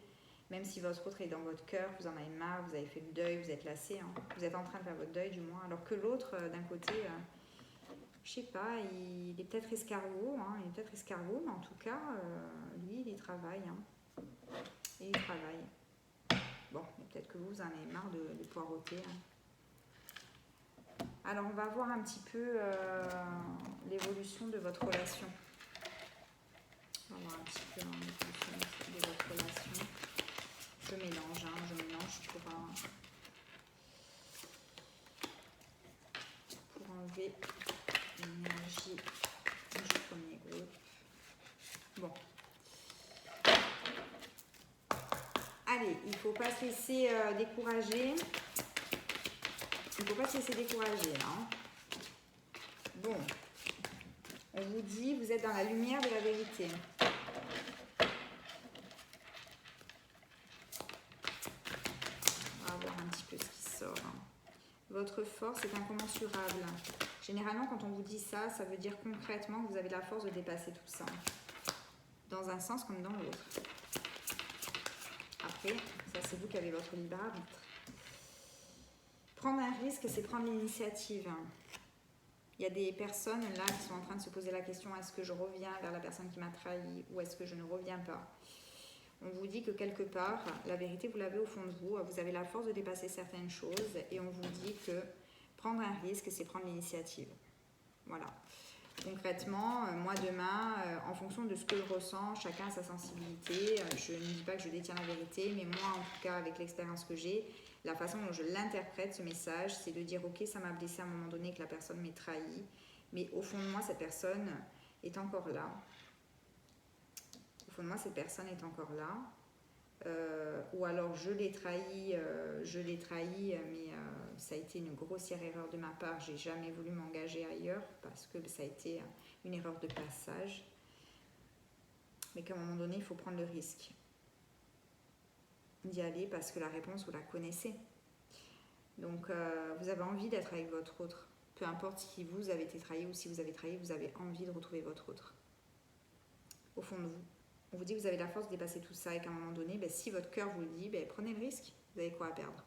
même si votre autre est dans votre cœur, vous en avez marre, vous avez fait le deuil, vous êtes lassé, vous êtes en train de faire votre deuil du moins, alors que l'autre, d'un côté, je sais pas, il est peut-être escargot, mais en tout cas, lui, il y travaille. Et il travaille. Bon, peut-être que vous en avez marre de poireauter. Alors, on va voir un petit peu l'évolution de votre relation. On va voir un petit peu l'évolution de votre relation. Je mélange pour enlever l'énergie du premier groupe. Bon. Allez, il ne faut pas se laisser décourager. Il ne faut pas se laisser décourager. Bon. On vous dit, vous êtes dans la lumière de la vérité. On va voir un petit peu ce qui sort. Votre force est incommensurable. Généralement, quand on vous dit ça, ça veut dire concrètement que vous avez la force de dépasser tout ça. Dans un sens comme dans l'autre. Après, ça c'est vous qui avez votre libre arbitre. Prendre un risque, c'est prendre l'initiative. Il y a des personnes là qui sont en train de se poser la question, est-ce que je reviens vers la personne qui m'a trahi ou est-ce que je ne reviens pas? On vous dit que quelque part, la vérité, vous l'avez au fond de vous, vous avez la force de dépasser certaines choses et on vous dit que prendre un risque, c'est prendre l'initiative. Voilà. Concrètement, moi demain, en fonction de ce que je ressens, chacun a sa sensibilité. Je ne dis pas que je détiens la vérité, mais moi en tout cas, avec l'expérience que j'ai, la façon dont je l'interprète, ce message, c'est de dire ok, ça m'a blessé à un moment donné que la personne m'ait trahi, mais au fond de moi, cette personne est encore là. Au fond de moi, cette personne est encore là. Ou alors je l'ai trahi, mais ça a été une grossière erreur de ma part. J'ai jamais voulu m'engager ailleurs parce que ça a été une erreur de passage. Mais qu'à un moment donné, il faut prendre le risque d'y aller parce que la réponse, vous la connaissez. Donc, vous avez envie d'être avec votre autre. Peu importe si vous avez été trahi ou si vous avez trahi, vous avez envie de retrouver votre autre. Au fond de vous. On vous dit que vous avez la force de dépasser tout ça et qu'à un moment donné, si votre cœur vous le dit, prenez le risque. Vous avez quoi à perdre?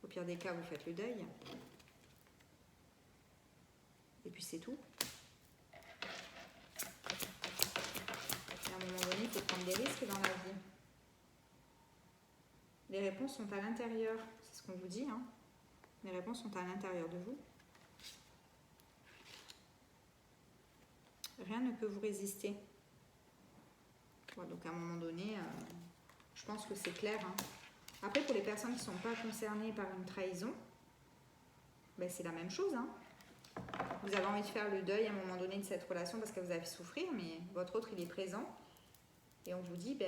Au pire des cas, vous faites le deuil. Et puis c'est tout. Et à un moment donné, il faut prendre des risques dans la vie. Les réponses sont à l'intérieur. C'est ce qu'on vous dit. Les réponses sont à l'intérieur de vous. Rien ne peut vous résister. Donc à un moment donné, je pense que c'est clair. Après, pour les personnes qui ne sont pas concernées par une trahison, c'est la même chose. Vous avez envie de faire le deuil à un moment donné de cette relation parce que vous avez souffrir, mais votre autre, il est présent. Et on vous dit,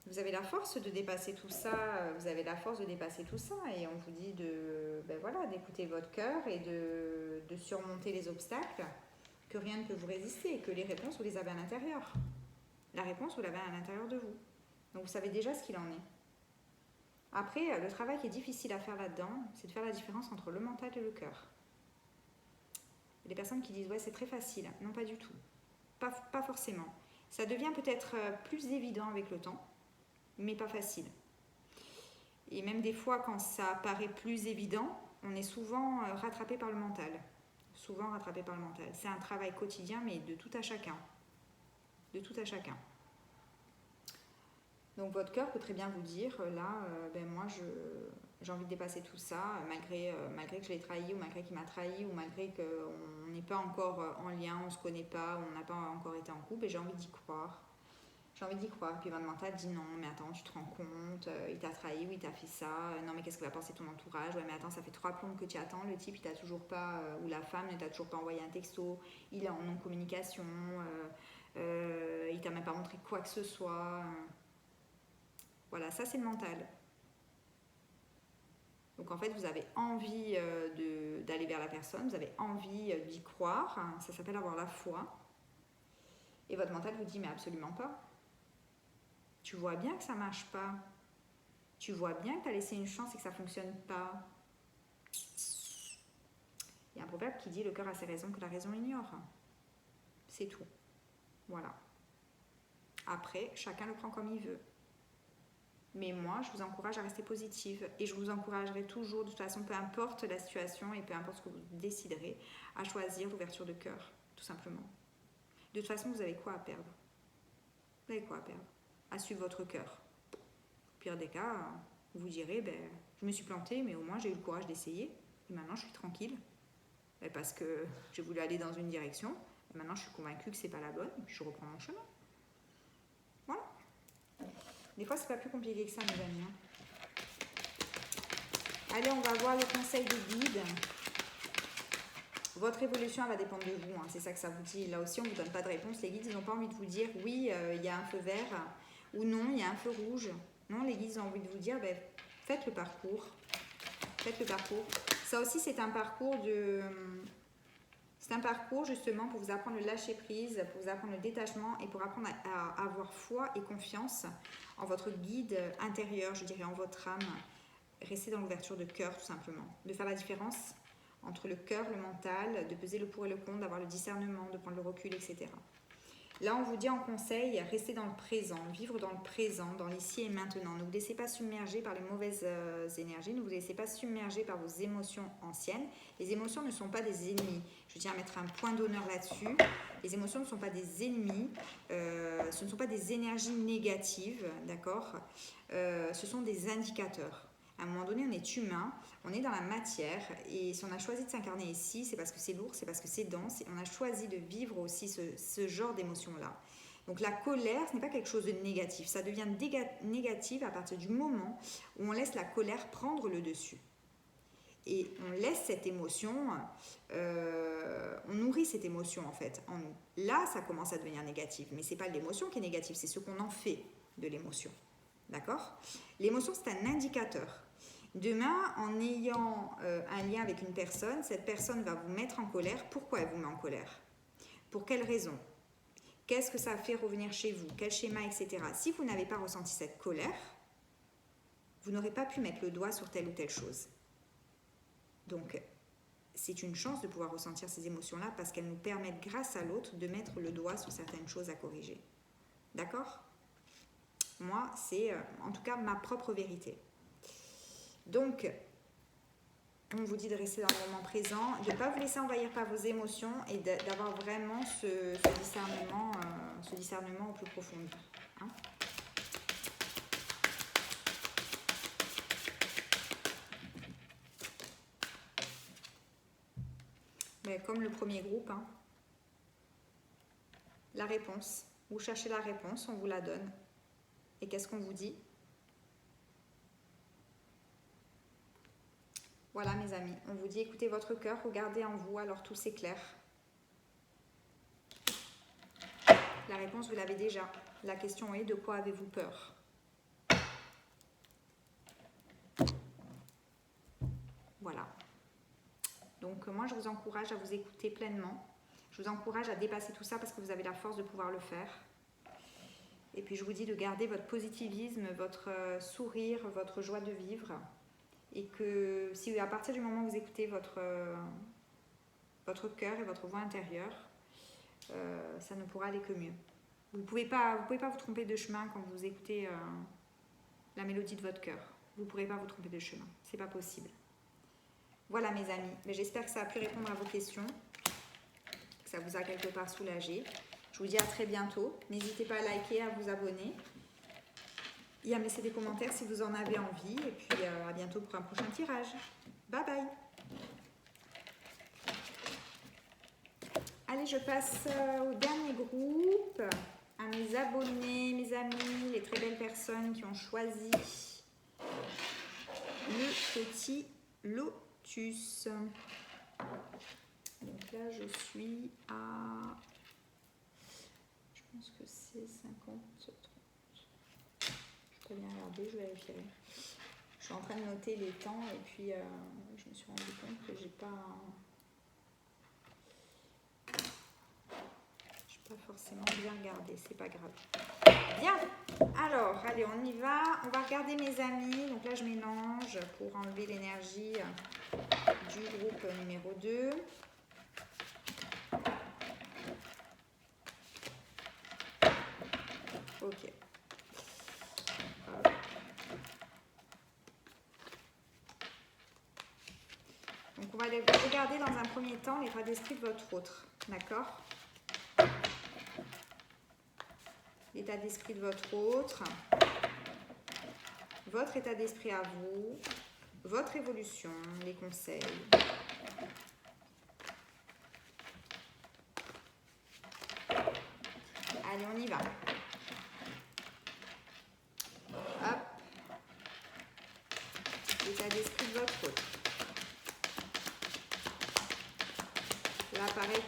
vous avez la force de dépasser tout ça, vous avez la force de dépasser tout ça. Et on vous dit d'écouter votre cœur et de surmonter les obstacles. Que rien ne peut vous résister et que les réponses, vous les avez à l'intérieur. La réponse, vous l'avez à l'intérieur de vous. Donc, vous savez déjà ce qu'il en est. Après, le travail qui est difficile à faire là-dedans, c'est de faire la différence entre le mental et le cœur. Les personnes qui disent ouais c'est très facile, non pas du tout, pas forcément. Ça devient peut-être plus évident avec le temps, mais pas facile. Et même des fois quand ça paraît plus évident, on est souvent rattrapé par le mental. Souvent rattrapé par le mental. C'est un travail quotidien mais de tout à chacun. De tout à chacun. Donc votre cœur peut très bien vous dire, là, moi j'ai envie de dépasser tout ça, malgré que je l'ai trahi, ou malgré qu'il m'a trahi, ou malgré qu'on n'est pas encore en lien, on ne se connaît pas, on n'a pas encore été en couple, et j'ai envie d'y croire. J'ai envie d'y croire. Puis votre mental dit non, mais attends, tu te rends compte, il t'a trahi, oui, il t'a fait ça, non, mais qu'est-ce que va penser ton entourage, ouais, mais attends, ça fait 3 plombes que tu attends, le type, il t'a toujours pas, ou la femme ne t'a toujours pas envoyé un texto, il est en non-communication, il t'a même pas montré quoi que ce soit. Voilà, ça c'est le mental. Donc en fait, vous avez envie d'aller vers la personne, vous avez envie d'y croire, hein, ça s'appelle avoir la foi. Et votre mental vous dit mais absolument pas. Tu vois bien que ça marche pas. Tu vois bien que tu as laissé une chance et que ça fonctionne pas. Il y a un proverbe qui dit le cœur a ses raisons que la raison ignore. C'est tout. Voilà. Après, chacun le prend comme il veut. Mais moi, je vous encourage à rester positive et je vous encouragerai toujours, de toute façon, peu importe la situation et peu importe ce que vous déciderez, à choisir l'ouverture de cœur, tout simplement. De toute façon, vous avez quoi à perdre? Vous avez quoi à perdre? À suivre votre cœur. Au pire des cas, vous direz, je me suis plantée, mais au moins j'ai eu le courage d'essayer. Et maintenant, je suis tranquille. Parce que j'ai voulu aller dans une direction. Et maintenant, je suis convaincue que c'est pas la bonne. Et puis, je reprends mon chemin. Voilà. Des fois, c'est pas plus compliqué que ça, mes amis. Allez, on va voir les conseils des guides. Votre évolution, elle va dépendre de vous. Hein. C'est ça que ça vous dit. Là aussi, on ne vous donne pas de réponse. Les guides, ils n'ont pas envie de vous dire oui, il y a un feu vert ou non, il y a un feu rouge. Non, les guides, ils ont envie de vous dire faites le parcours. Faites le parcours. Ça aussi, c'est un parcours C'est un parcours justement pour vous apprendre le lâcher prise, pour vous apprendre le détachement et pour apprendre à avoir foi et confiance en votre guide intérieur, je dirais en votre âme. Restez dans l'ouverture de cœur tout simplement. De faire la différence entre le cœur, le mental, de peser le pour et le contre, d'avoir le discernement, de prendre le recul, etc. Là, on vous dit en conseil, restez dans le présent, vivre dans le présent, dans l'ici et maintenant. Ne vous laissez pas submerger par les mauvaises énergies, ne vous laissez pas submerger par vos émotions anciennes. Les émotions ne sont pas des ennemis. Je tiens à mettre un point d'honneur là-dessus. Les émotions ne sont pas des ennemis, ce ne sont pas des énergies négatives, d'accord? Ce sont des indicateurs. À un moment donné, on est humain, on est dans la matière et si on a choisi de s'incarner ici, c'est parce que c'est lourd, c'est parce que c'est dense et on a choisi de vivre aussi ce genre d'émotion-là. Donc la colère, ce n'est pas quelque chose de négatif, ça devient négatif à partir du moment où on laisse la colère prendre le dessus. Et on laisse cette émotion, on nourrit cette émotion en fait en nous. Là, ça commence à devenir négatif, mais ce n'est pas l'émotion qui est négative, c'est ce qu'on en fait de l'émotion. D'accord? L'émotion, c'est un indicateur. Demain, en ayant un lien avec une personne, cette personne va vous mettre en colère. Pourquoi elle vous met en colère? Pour quelle raison? Qu'est-ce que ça fait revenir chez vous? Quel schéma, etc. Si vous n'avez pas ressenti cette colère, vous n'aurez pas pu mettre le doigt sur telle ou telle chose. Donc, c'est une chance de pouvoir ressentir ces émotions-là parce qu'elles nous permettent, grâce à l'autre, de mettre le doigt sur certaines choses à corriger. D'accord? Moi, c'est en tout cas ma propre vérité. Donc, on vous dit de rester dans le moment présent, de ne pas vous laisser envahir par vos émotions et d'avoir vraiment ce discernement au plus profond. Hein? Mais comme le premier groupe, hein, la réponse. Vous cherchez la réponse, on vous la donne. Et qu'est-ce qu'on vous dit? Voilà mes amis, on vous dit écoutez votre cœur, regardez en vous, alors tout s'éclaire. La réponse, vous l'avez déjà. La question est de quoi avez-vous peur? Voilà. Donc moi je vous encourage à vous écouter pleinement. Je vous encourage à dépasser tout ça parce que vous avez la force de pouvoir le faire. Et puis je vous dis de garder votre positivisme, votre sourire, votre joie de vivre. Et que si à partir du moment où vous écoutez votre cœur et votre voix intérieure, ça ne pourra aller que mieux. Vous ne pouvez pas vous tromper de chemin quand vous écoutez la mélodie de votre cœur. Vous ne pourrez pas vous tromper de chemin. C'est pas possible. Voilà mes amis. Mais j'espère que ça a pu répondre à vos questions. Que ça vous a quelque part soulagé. Je vous dis à très bientôt. N'hésitez pas à liker, à vous abonner. Et à me laisser des commentaires si vous en avez envie. Et puis à bientôt pour un prochain tirage. Bye bye. Allez, je passe au dernier groupe. À mes abonnés, mes amis, les très belles personnes qui ont choisi le petit lotus. Donc là, je suis à... Je pense que c'est 50, 30. Je peux bien regarder, je vérifierai. Je suis en train de noter les temps et puis je me suis rendu compte que j'ai pas forcément bien regardé, c'est pas grave. Bien, alors, allez, on y va. On va regarder mes amis. Donc là, je mélange pour enlever l'énergie du groupe numéro 2. Ok. Donc, on va regarder dans un premier temps l'état d'esprit de votre autre. D'accord ? L'état d'esprit de votre autre, votre état d'esprit à vous, votre évolution, les conseils. Allez, on y va. Hop. L'état d'esprit de votre autre. Là, pareil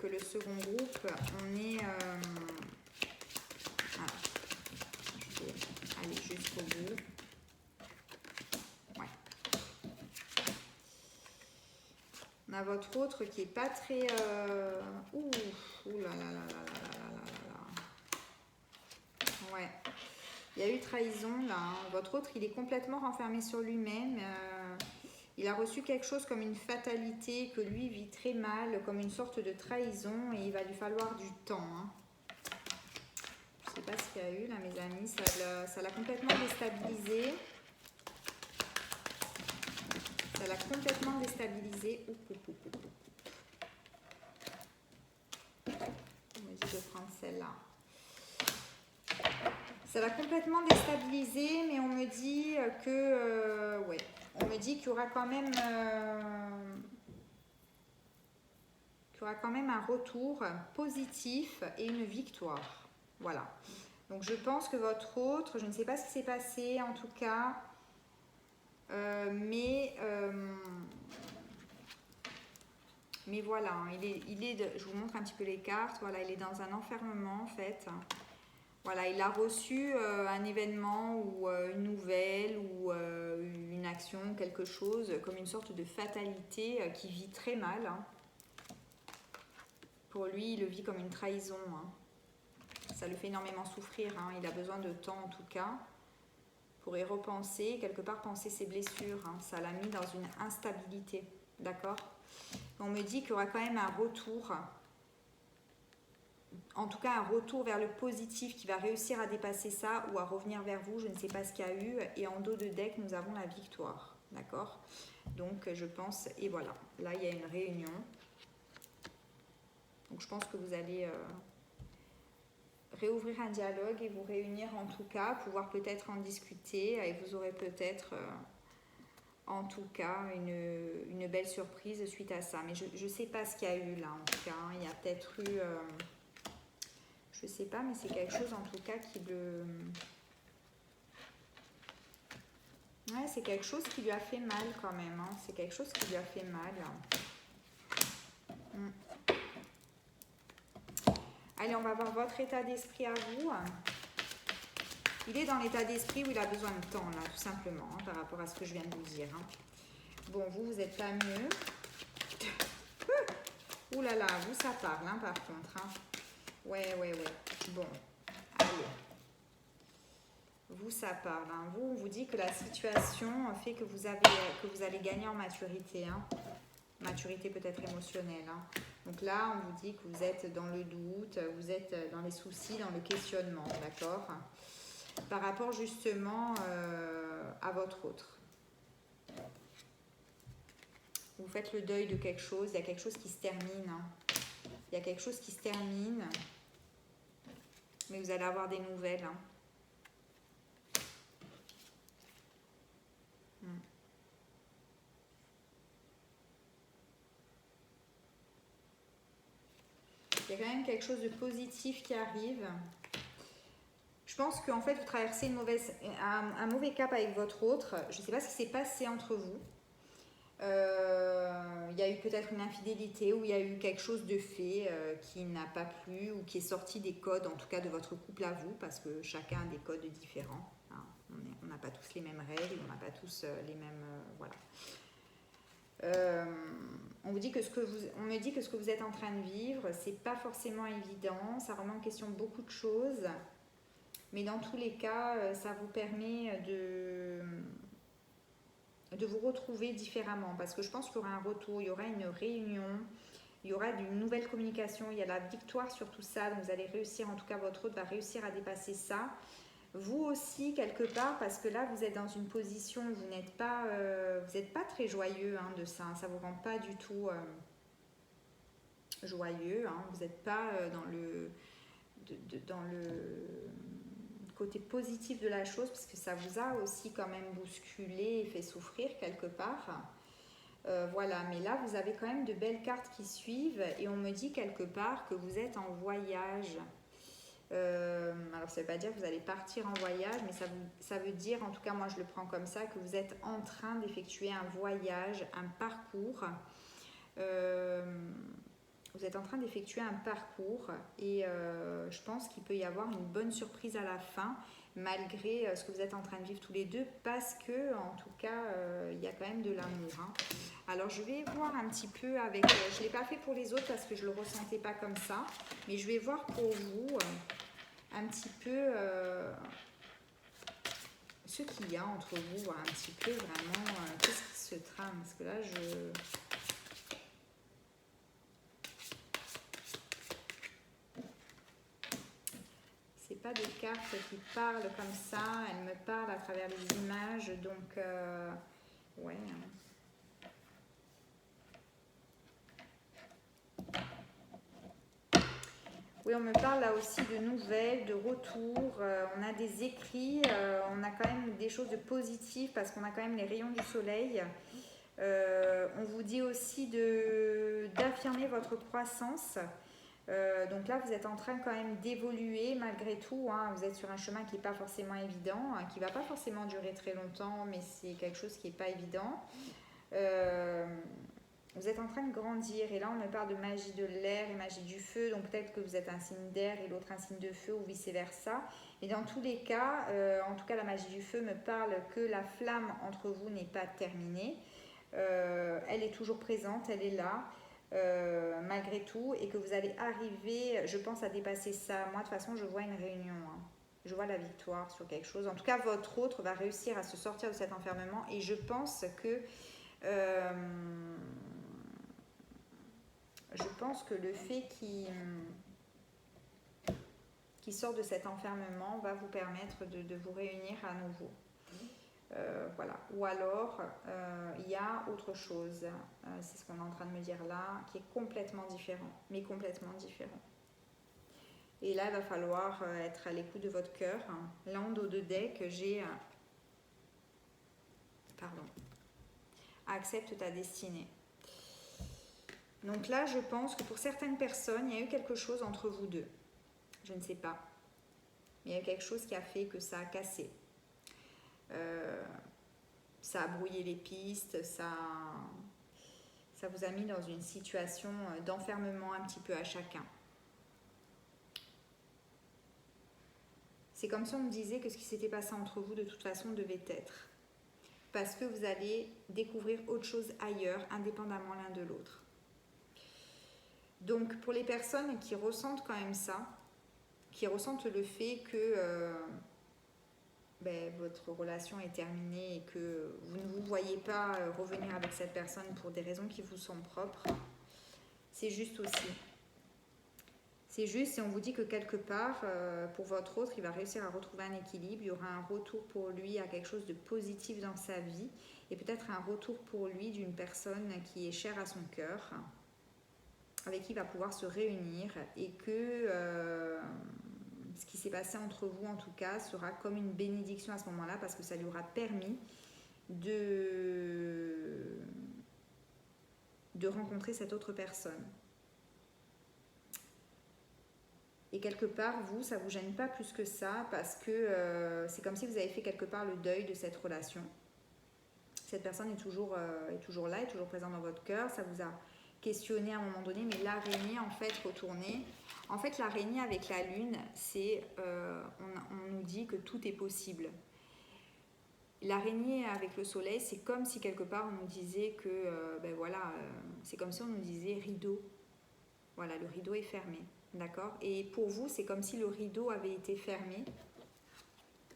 que le second groupe, on est... aller jusqu'au bout. Ouais. On a votre autre qui est pas très... Ouh là là là là là là là là. Ouais. Il y a eu trahison là. Hein. Votre autre, il est complètement renfermé sur lui-même. Il a reçu quelque chose comme une fatalité que lui vit très mal, comme une sorte de trahison et il va lui falloir du temps. Hein. Je ne sais pas ce qu'il y a eu là mes amis, ça l'a complètement déstabilisé. Ça l'a complètement déstabilisé. On me dit de prendre celle-là. Ça l'a complètement déstabilisé, mais on me dit que... ouais, on me dit qu'il y aura quand même... un retour positif et une victoire. Voilà. Donc je pense que votre autre, je ne sais pas ce qui s'est passé en tout cas, mais voilà, je vous montre un petit peu les cartes. Voilà, il est dans un enfermement en fait. Voilà, il a reçu un événement ou une nouvelle ou une action, quelque chose, comme une sorte de fatalité qui vit très mal. Hein. Pour lui, il le vit comme une trahison. Hein. Ça le fait énormément souffrir. Hein. Il a besoin de temps en tout cas pour y repenser, quelque part penser ses blessures. Hein. Ça l'a mis dans une instabilité. D'accord ? On me dit qu'il y aura quand même un retour. En tout cas, un retour vers le positif qui va réussir à dépasser ça ou à revenir vers vous. Je ne sais pas ce qu'il y a eu. Et en dos de deck, nous avons la victoire. D'accord ? Donc, je pense... Et voilà. Là, il y a une réunion. Donc, je pense que vous allez réouvrir un dialogue et vous réunir en tout cas, pouvoir peut-être en discuter. Et vous aurez peut-être... en tout cas, une belle surprise suite à ça. Mais je ne sais pas ce qu'il y a eu là, en tout cas. Il y a peut-être eu... je ne sais pas, mais c'est quelque chose en tout cas qui le... Ouais, c'est quelque chose qui lui a fait mal quand même. Hein. C'est quelque chose qui lui a fait mal. Allez, on va voir votre état d'esprit à vous. Il est dans l'état d'esprit où il a besoin de temps, là, tout simplement, hein, par rapport à ce que je viens de vous dire. Hein. Bon, vous n'êtes pas mieux. Ouh là là, vous, ça parle, hein, par contre. Hein. Ouais. Bon. Allez. Vous, ça parle. Hein. Vous, on vous dit que la situation fait que vous allez gagner en maturité. Hein. Maturité peut-être émotionnelle. Hein. Donc là, on vous dit que vous êtes dans le doute, vous êtes dans les soucis, dans le questionnement, d'accord? Par rapport justement à votre autre. Vous faites le deuil de quelque chose, il y a quelque chose qui se termine. Hein. Il y a quelque chose qui se termine, mais vous allez avoir des nouvelles. Hein. Il y a quand même quelque chose de positif qui arrive. Je pense qu'en fait, vous traversez un mauvais cap avec votre autre. Je ne sais pas ce qui s'est passé entre vous. Il y a eu peut-être une infidélité ou il y a eu quelque chose de fait qui n'a pas plu ou qui est sorti des codes, en tout cas de votre couple à vous, parce que chacun a des codes différents. Hein. On n'a pas tous les mêmes règles, on n'a pas tous les mêmes... voilà. On me dit que ce que vous êtes en train de vivre, c'est pas forcément évident, ça remet en question beaucoup de choses, mais dans tous les cas, ça vous permet de vous retrouver différemment, parce que je pense qu'il y aura un retour, il y aura une réunion, il y aura une nouvelle communication, il y a la victoire sur tout ça, donc vous allez réussir, en tout cas votre autre va réussir à dépasser ça. Vous aussi, quelque part, parce que là, vous êtes dans une position où vous n'êtes pas très joyeux hein, de ça. Hein, ça ne vous rend pas du tout joyeux. Hein, vous n'êtes pas dans le côté positif de la chose, parce que ça vous a aussi quand même bousculé et fait souffrir quelque part. Voilà, mais là, vous avez quand même de belles cartes qui suivent et on me dit quelque part que vous êtes en voyage. Alors ça ne veut pas dire que vous allez partir en voyage, mais ça veut dire, en tout cas moi je le prends comme ça, que vous êtes en train d'effectuer un voyage, un parcours. Vous êtes en train d'effectuer un parcours et je pense qu'il peut y avoir une bonne surprise à la fin, malgré ce que vous êtes en train de vivre tous les deux, parce que en tout cas il y a quand même de l'amour. Hein. Alors je vais voir un petit peu avec, je ne l'ai pas fait pour les autres parce que je ne le ressentais pas comme ça, mais je vais voir pour vous un petit peu ce qu'il y a entre vous, voir un petit peu vraiment qu'est-ce qui se trame, parce que là c'est pas des cartes qui parlent comme ça, elles me parlent à travers les images, donc ouais. Oui, on me parle là aussi de nouvelles, de retours, on a des écrits, on a quand même des choses de positives parce qu'on a quand même les rayons du soleil. On vous dit aussi d'affirmer votre croissance. Donc là, vous êtes en train quand même d'évoluer malgré tout. Hein. Vous êtes sur un chemin qui n'est pas forcément évident, hein, qui ne va pas forcément durer très longtemps, mais c'est quelque chose qui n'est pas évident. Vous êtes en train de grandir et là on me parle de magie de l'air et magie du feu, donc peut-être que vous êtes un signe d'air et l'autre un signe de feu ou vice versa. Et dans tous les cas, en tout cas la magie du feu me parle que la flamme entre vous n'est pas terminée. Elle est toujours présente, elle est là. Malgré tout, et que vous allez arriver, je pense, à dépasser ça. Moi de toute façon je vois une réunion, hein. Je vois la victoire sur quelque chose. En tout cas votre autre va réussir à se sortir de cet enfermement et je pense que le fait qu'il sort de cet enfermement va vous permettre de vous réunir à nouveau. Voilà. Ou alors, il y a autre chose, c'est ce qu'on est en train de me dire là, qui est complètement différent, mais complètement différent. Et là, il va falloir être à l'écoute de votre cœur. Là, en dos de deck, j'ai... pardon. Accepte ta destinée. Donc là, je pense que pour certaines personnes, il y a eu quelque chose entre vous deux. Je ne sais pas. Mais il y a eu quelque chose qui a fait que ça a cassé. Ça a brouillé les pistes, ça vous a mis dans une situation d'enfermement un petit peu à chacun. C'est comme si on me disait que ce qui s'était passé entre vous, de toute façon, devait être. Parce que vous allez découvrir autre chose ailleurs, indépendamment l'un de l'autre. Donc, pour les personnes qui ressentent quand même ça, qui ressentent le fait que votre relation est terminée et que vous ne vous voyez pas revenir avec cette personne pour des raisons qui vous sont propres. C'est juste aussi. C'est juste, et on vous dit que quelque part, pour votre autre, il va réussir à retrouver un équilibre, il y aura un retour pour lui à quelque chose de positif dans sa vie, et peut-être un retour pour lui d'une personne qui est chère à son cœur, avec qui il va pouvoir se réunir, et que ce qui s'est passé entre vous, en tout cas, sera comme une bénédiction à ce moment-là, parce que ça lui aura permis de rencontrer cette autre personne. Et quelque part, vous, ça ne vous gêne pas plus que ça, parce que c'est comme si vous avez fait quelque part le deuil de cette relation. Cette personne est toujours là, est toujours présente dans votre cœur. Ça vous a questionné à un moment donné, mais l'araignée, en fait, retournée. En fait, l'araignée avec la lune, c'est, on nous dit que tout est possible. L'araignée avec le soleil, c'est comme si quelque part on nous disait que, c'est comme si on nous disait rideau. Voilà, le rideau est fermé. D'accord? Et pour vous, c'est comme si le rideau avait été fermé.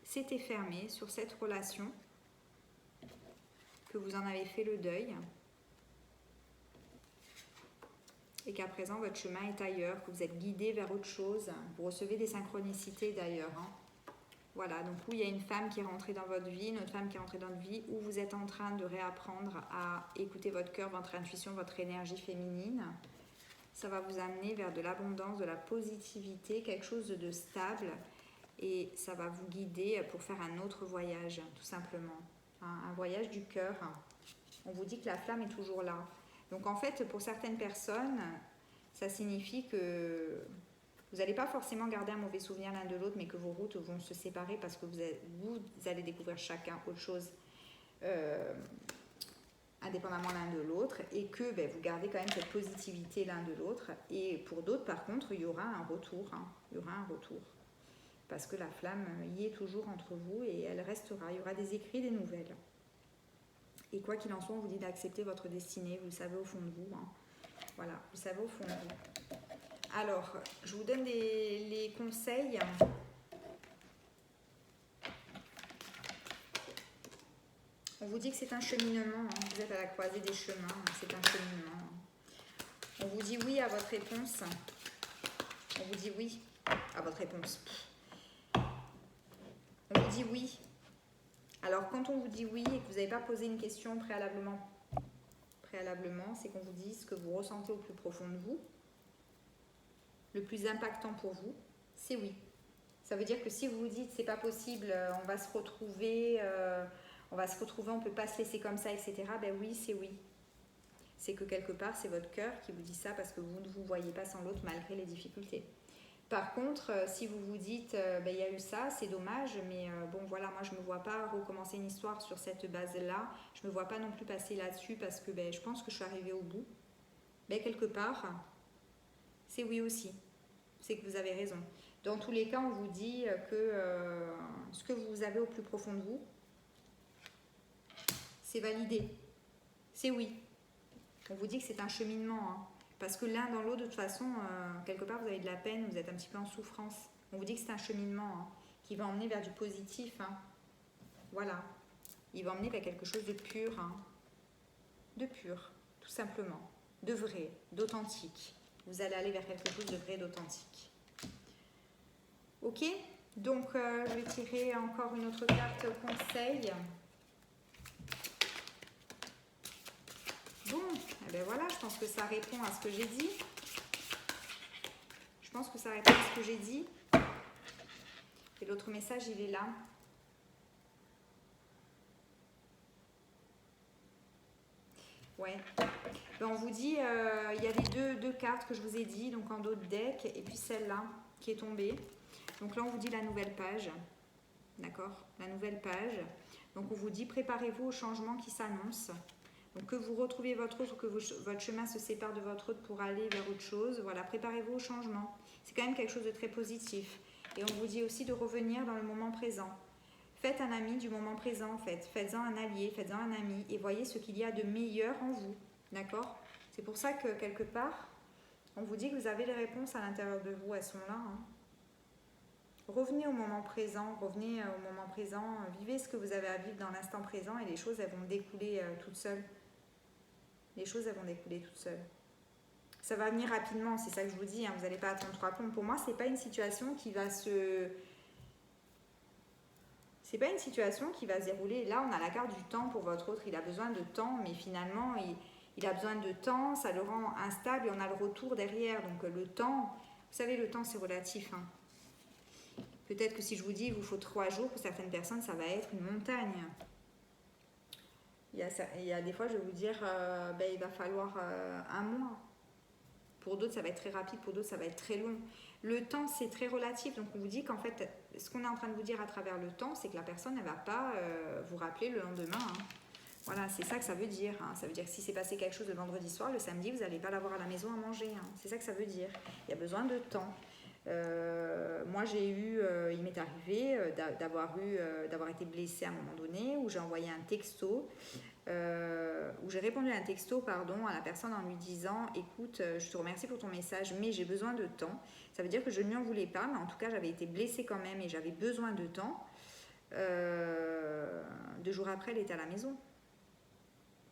C'était fermé sur cette relation, que vous en avez fait le deuil. Et qu'à présent, votre chemin est ailleurs, que vous êtes guidé vers autre chose. Vous recevez des synchronicités d'ailleurs. Voilà, donc où il y a une femme qui est rentrée dans votre vie, une autre femme qui est rentrée dans votre vie, où vous êtes en train de réapprendre à écouter votre cœur, votre intuition, votre énergie féminine. Ça va vous amener vers de l'abondance, de la positivité, quelque chose de stable. Et ça va vous guider pour faire un autre voyage, tout simplement. Un voyage du cœur. On vous dit que la flamme est toujours là. Donc en fait, pour certaines personnes, ça signifie que vous n'allez pas forcément garder un mauvais souvenir l'un de l'autre, mais que vos routes vont se séparer parce que vous allez découvrir chacun autre chose indépendamment l'un de l'autre, et que vous gardez quand même cette positivité l'un de l'autre. Et pour d'autres, par contre, il y aura un retour. Il y aura un retour. Parce que la flamme y est toujours entre vous et elle restera. Il y aura des écrits, des nouvelles. Et quoi qu'il en soit, on vous dit d'accepter votre destinée. Vous le savez au fond de vous. Voilà, vous le savez au fond de vous. Alors, je vous donne les conseils. On vous dit que c'est un cheminement. Vous êtes à la croisée des chemins. C'est un cheminement. On vous dit oui à votre réponse. On vous dit oui à votre réponse. On vous dit oui. Alors, quand on vous dit oui et que vous n'avez pas posé une question préalablement, c'est qu'on vous dit ce que vous ressentez au plus profond de vous. Le plus impactant pour vous, c'est oui. Ça veut dire que si vous vous dites c'est pas possible, on va se retrouver, on peut pas se laisser comme ça, etc. Ben oui, c'est oui. C'est que quelque part, c'est votre cœur qui vous dit ça parce que vous ne vous voyez pas sans l'autre malgré les difficultés. Par contre, si vous vous dites, il y a eu ça, c'est dommage, mais bon voilà, moi je ne me vois pas recommencer une histoire sur cette base-là, je ne me vois pas non plus passer là-dessus parce que je pense que je suis arrivée au bout. Quelque part, c'est oui aussi, c'est que vous avez raison. Dans tous les cas, on vous dit que ce que vous avez au plus profond de vous, c'est validé, c'est oui. On vous dit que c'est un cheminement, parce que l'un dans l'autre, de toute façon, quelque part, vous avez de la peine, vous êtes un petit peu en souffrance. On vous dit que c'est un cheminement qui va emmener vers du positif. Voilà. Il va emmener vers quelque chose de pur. De pur, tout simplement. De vrai, d'authentique. Vous allez aller vers quelque chose de vrai, d'authentique. Ok ? Donc, je vais tirer encore une autre carte conseil. Bon, voilà, je pense que ça répond à ce que j'ai dit. Je pense que ça répond à ce que j'ai dit. Et l'autre message, il est là. Ouais. On vous dit, il y a les deux cartes que je vous ai dit, donc en dos de deck, et puis celle-là qui est tombée. Donc là, on vous dit la nouvelle page. D'accord ? La nouvelle page. Donc on vous dit, préparez-vous au changement qui s'annonce. Donc que vous retrouviez votre autre ou que votre chemin se sépare de votre autre pour aller vers autre chose, voilà, préparez-vous au changement. C'est quand même quelque chose de très positif. Et on vous dit aussi de revenir dans le moment présent. Faites un ami du moment présent en fait. Faites-en un allié, faites-en un ami et voyez ce qu'il y a de meilleur en vous. D'accord ? C'est pour ça que quelque part, on vous dit que vous avez les réponses à l'intérieur de vous, elles sont là. Revenez au moment présent, vivez ce que vous avez à vivre dans l'instant présent et les choses, elles vont découler toutes seules. Les choses, elles vont découler toutes seules. Ça va venir rapidement, c'est ça que je vous dis, hein, vous n'allez pas attendre 3 plombs. Pour moi, c'est pas une situation qui va se... C'est pas une situation qui va se dérouler. Là, on a la carte du temps pour votre autre. Il a besoin de temps, mais finalement, il a besoin de temps. Ça le rend instable et on a le retour derrière. Donc, le temps, vous savez, le temps, c'est relatif. Hein. Peut-être que si je vous dis il vous faut 3 jours, pour certaines personnes, ça va être une montagne. Il y a des fois, je vais vous dire, il va falloir 1 mois. Pour d'autres, ça va être très rapide. Pour d'autres, ça va être très long. Le temps, c'est très relatif. Donc, on vous dit qu'en fait, ce qu'on est en train de vous dire à travers le temps, c'est que la personne, elle ne va pas vous rappeler le lendemain. Hein. Voilà, c'est ça que ça veut dire. Hein. Ça veut dire que si c'est passé quelque chose le vendredi soir, le samedi, vous n'allez pas l'avoir à la maison à manger. Hein. C'est ça que ça veut dire. Il y a besoin de temps. Moi, j'ai eu, il m'est arrivé d'avoir été blessée à un moment donné, où j'ai envoyé un texto, où j'ai répondu à un texto, à la personne en lui disant « Écoute, je te remercie pour ton message, mais j'ai besoin de temps. » Ça veut dire que je ne lui en voulais pas, mais en tout cas, j'avais été blessée quand même et j'avais besoin de temps. 2 jours après, elle était à la maison.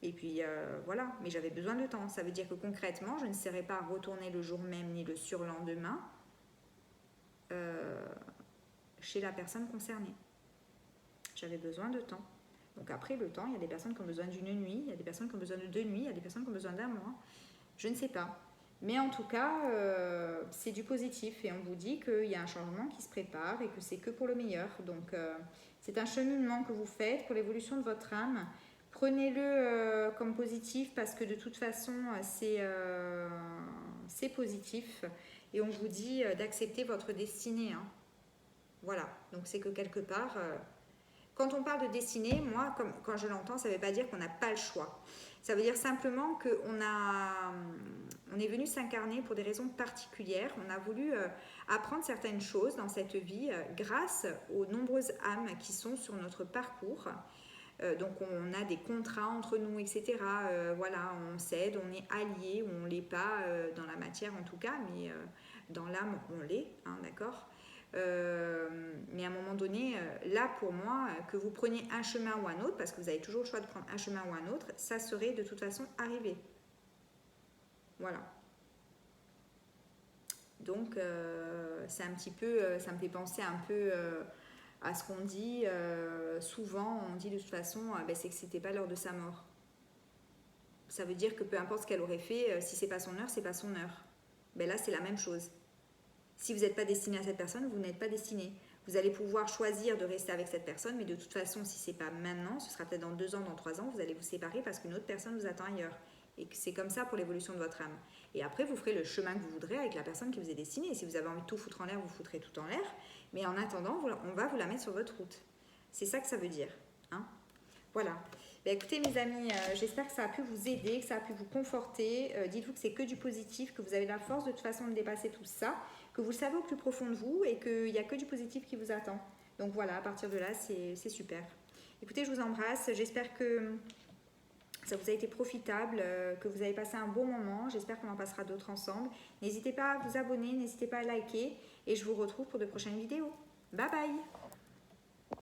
Et puis voilà, mais j'avais besoin de temps. Ça veut dire que concrètement, je ne serais pas retournée le jour même ni le surlendemain chez la personne concernée. J'avais besoin de temps. Donc après, le temps, il y a des personnes qui ont besoin d'une nuit, il y a des personnes qui ont besoin de 2 nuits, il y a des personnes qui ont besoin d'1 mois. Je ne sais pas. Mais en tout cas, c'est du positif et on vous dit qu'il y a un changement qui se prépare et que c'est que pour le meilleur. Donc c'est un cheminement que vous faites pour l'évolution de votre âme. Prenez-le comme positif parce que de toute façon, c'est positif. Et on vous dit d'accepter votre destinée. Hein. Voilà, donc c'est que quelque part... Quand on parle de destinée, moi, quand je l'entends, ça ne veut pas dire qu'on n'a pas le choix. Ça veut dire simplement qu'on est venu s'incarner pour des raisons particulières. On a voulu apprendre certaines choses dans cette vie grâce aux nombreuses âmes qui sont sur notre parcours. Donc on a des contrats entre nous, etc. Voilà, on s'aide, on est alliés, ou on ne l'est pas dans la matière en tout cas, mais dans l'âme, on l'est, hein, d'accord ? Mais à un moment donné, là pour moi, que vous preniez un chemin ou un autre, parce que vous avez toujours le choix de prendre un chemin ou un autre, ça serait de toute façon arrivé. Voilà. Donc c'est un petit peu, ça me fait penser un peu à ce qu'on dit souvent. On dit de toute façon, c'est que c'était pas l'heure de sa mort. Ça veut dire que peu importe ce qu'elle aurait fait, si c'est pas son heure, c'est pas son heure. Là c'est la même chose. Si vous n'êtes pas destiné à cette personne, vous n'êtes pas destiné. Vous allez pouvoir choisir de rester avec cette personne, mais de toute façon, si ce n'est pas maintenant, ce sera peut-être dans 2 ans, dans 3 ans, vous allez vous séparer parce qu'une autre personne vous attend ailleurs. Et que c'est comme ça pour l'évolution de votre âme. Et après, vous ferez le chemin que vous voudrez avec la personne qui vous est destinée. Et si vous avez envie de tout foutre en l'air, vous foutrez tout en l'air. Mais en attendant, on va vous la mettre sur votre route. C'est ça que ça veut dire. Hein ? Voilà. Écoutez mes amis, j'espère que ça a pu vous aider, que ça a pu vous conforter. Dites-vous que c'est que du positif, que vous avez la force de toute façon de dépasser tout ça, que vous le savez au plus profond de vous et qu'il n'y a que du positif qui vous attend. Donc voilà, à partir de là, c'est super. Écoutez, je vous embrasse. J'espère que ça vous a été profitable, que vous avez passé un bon moment. J'espère qu'on en passera d'autres ensemble. N'hésitez pas à vous abonner, n'hésitez pas à liker et je vous retrouve pour de prochaines vidéos. Bye bye!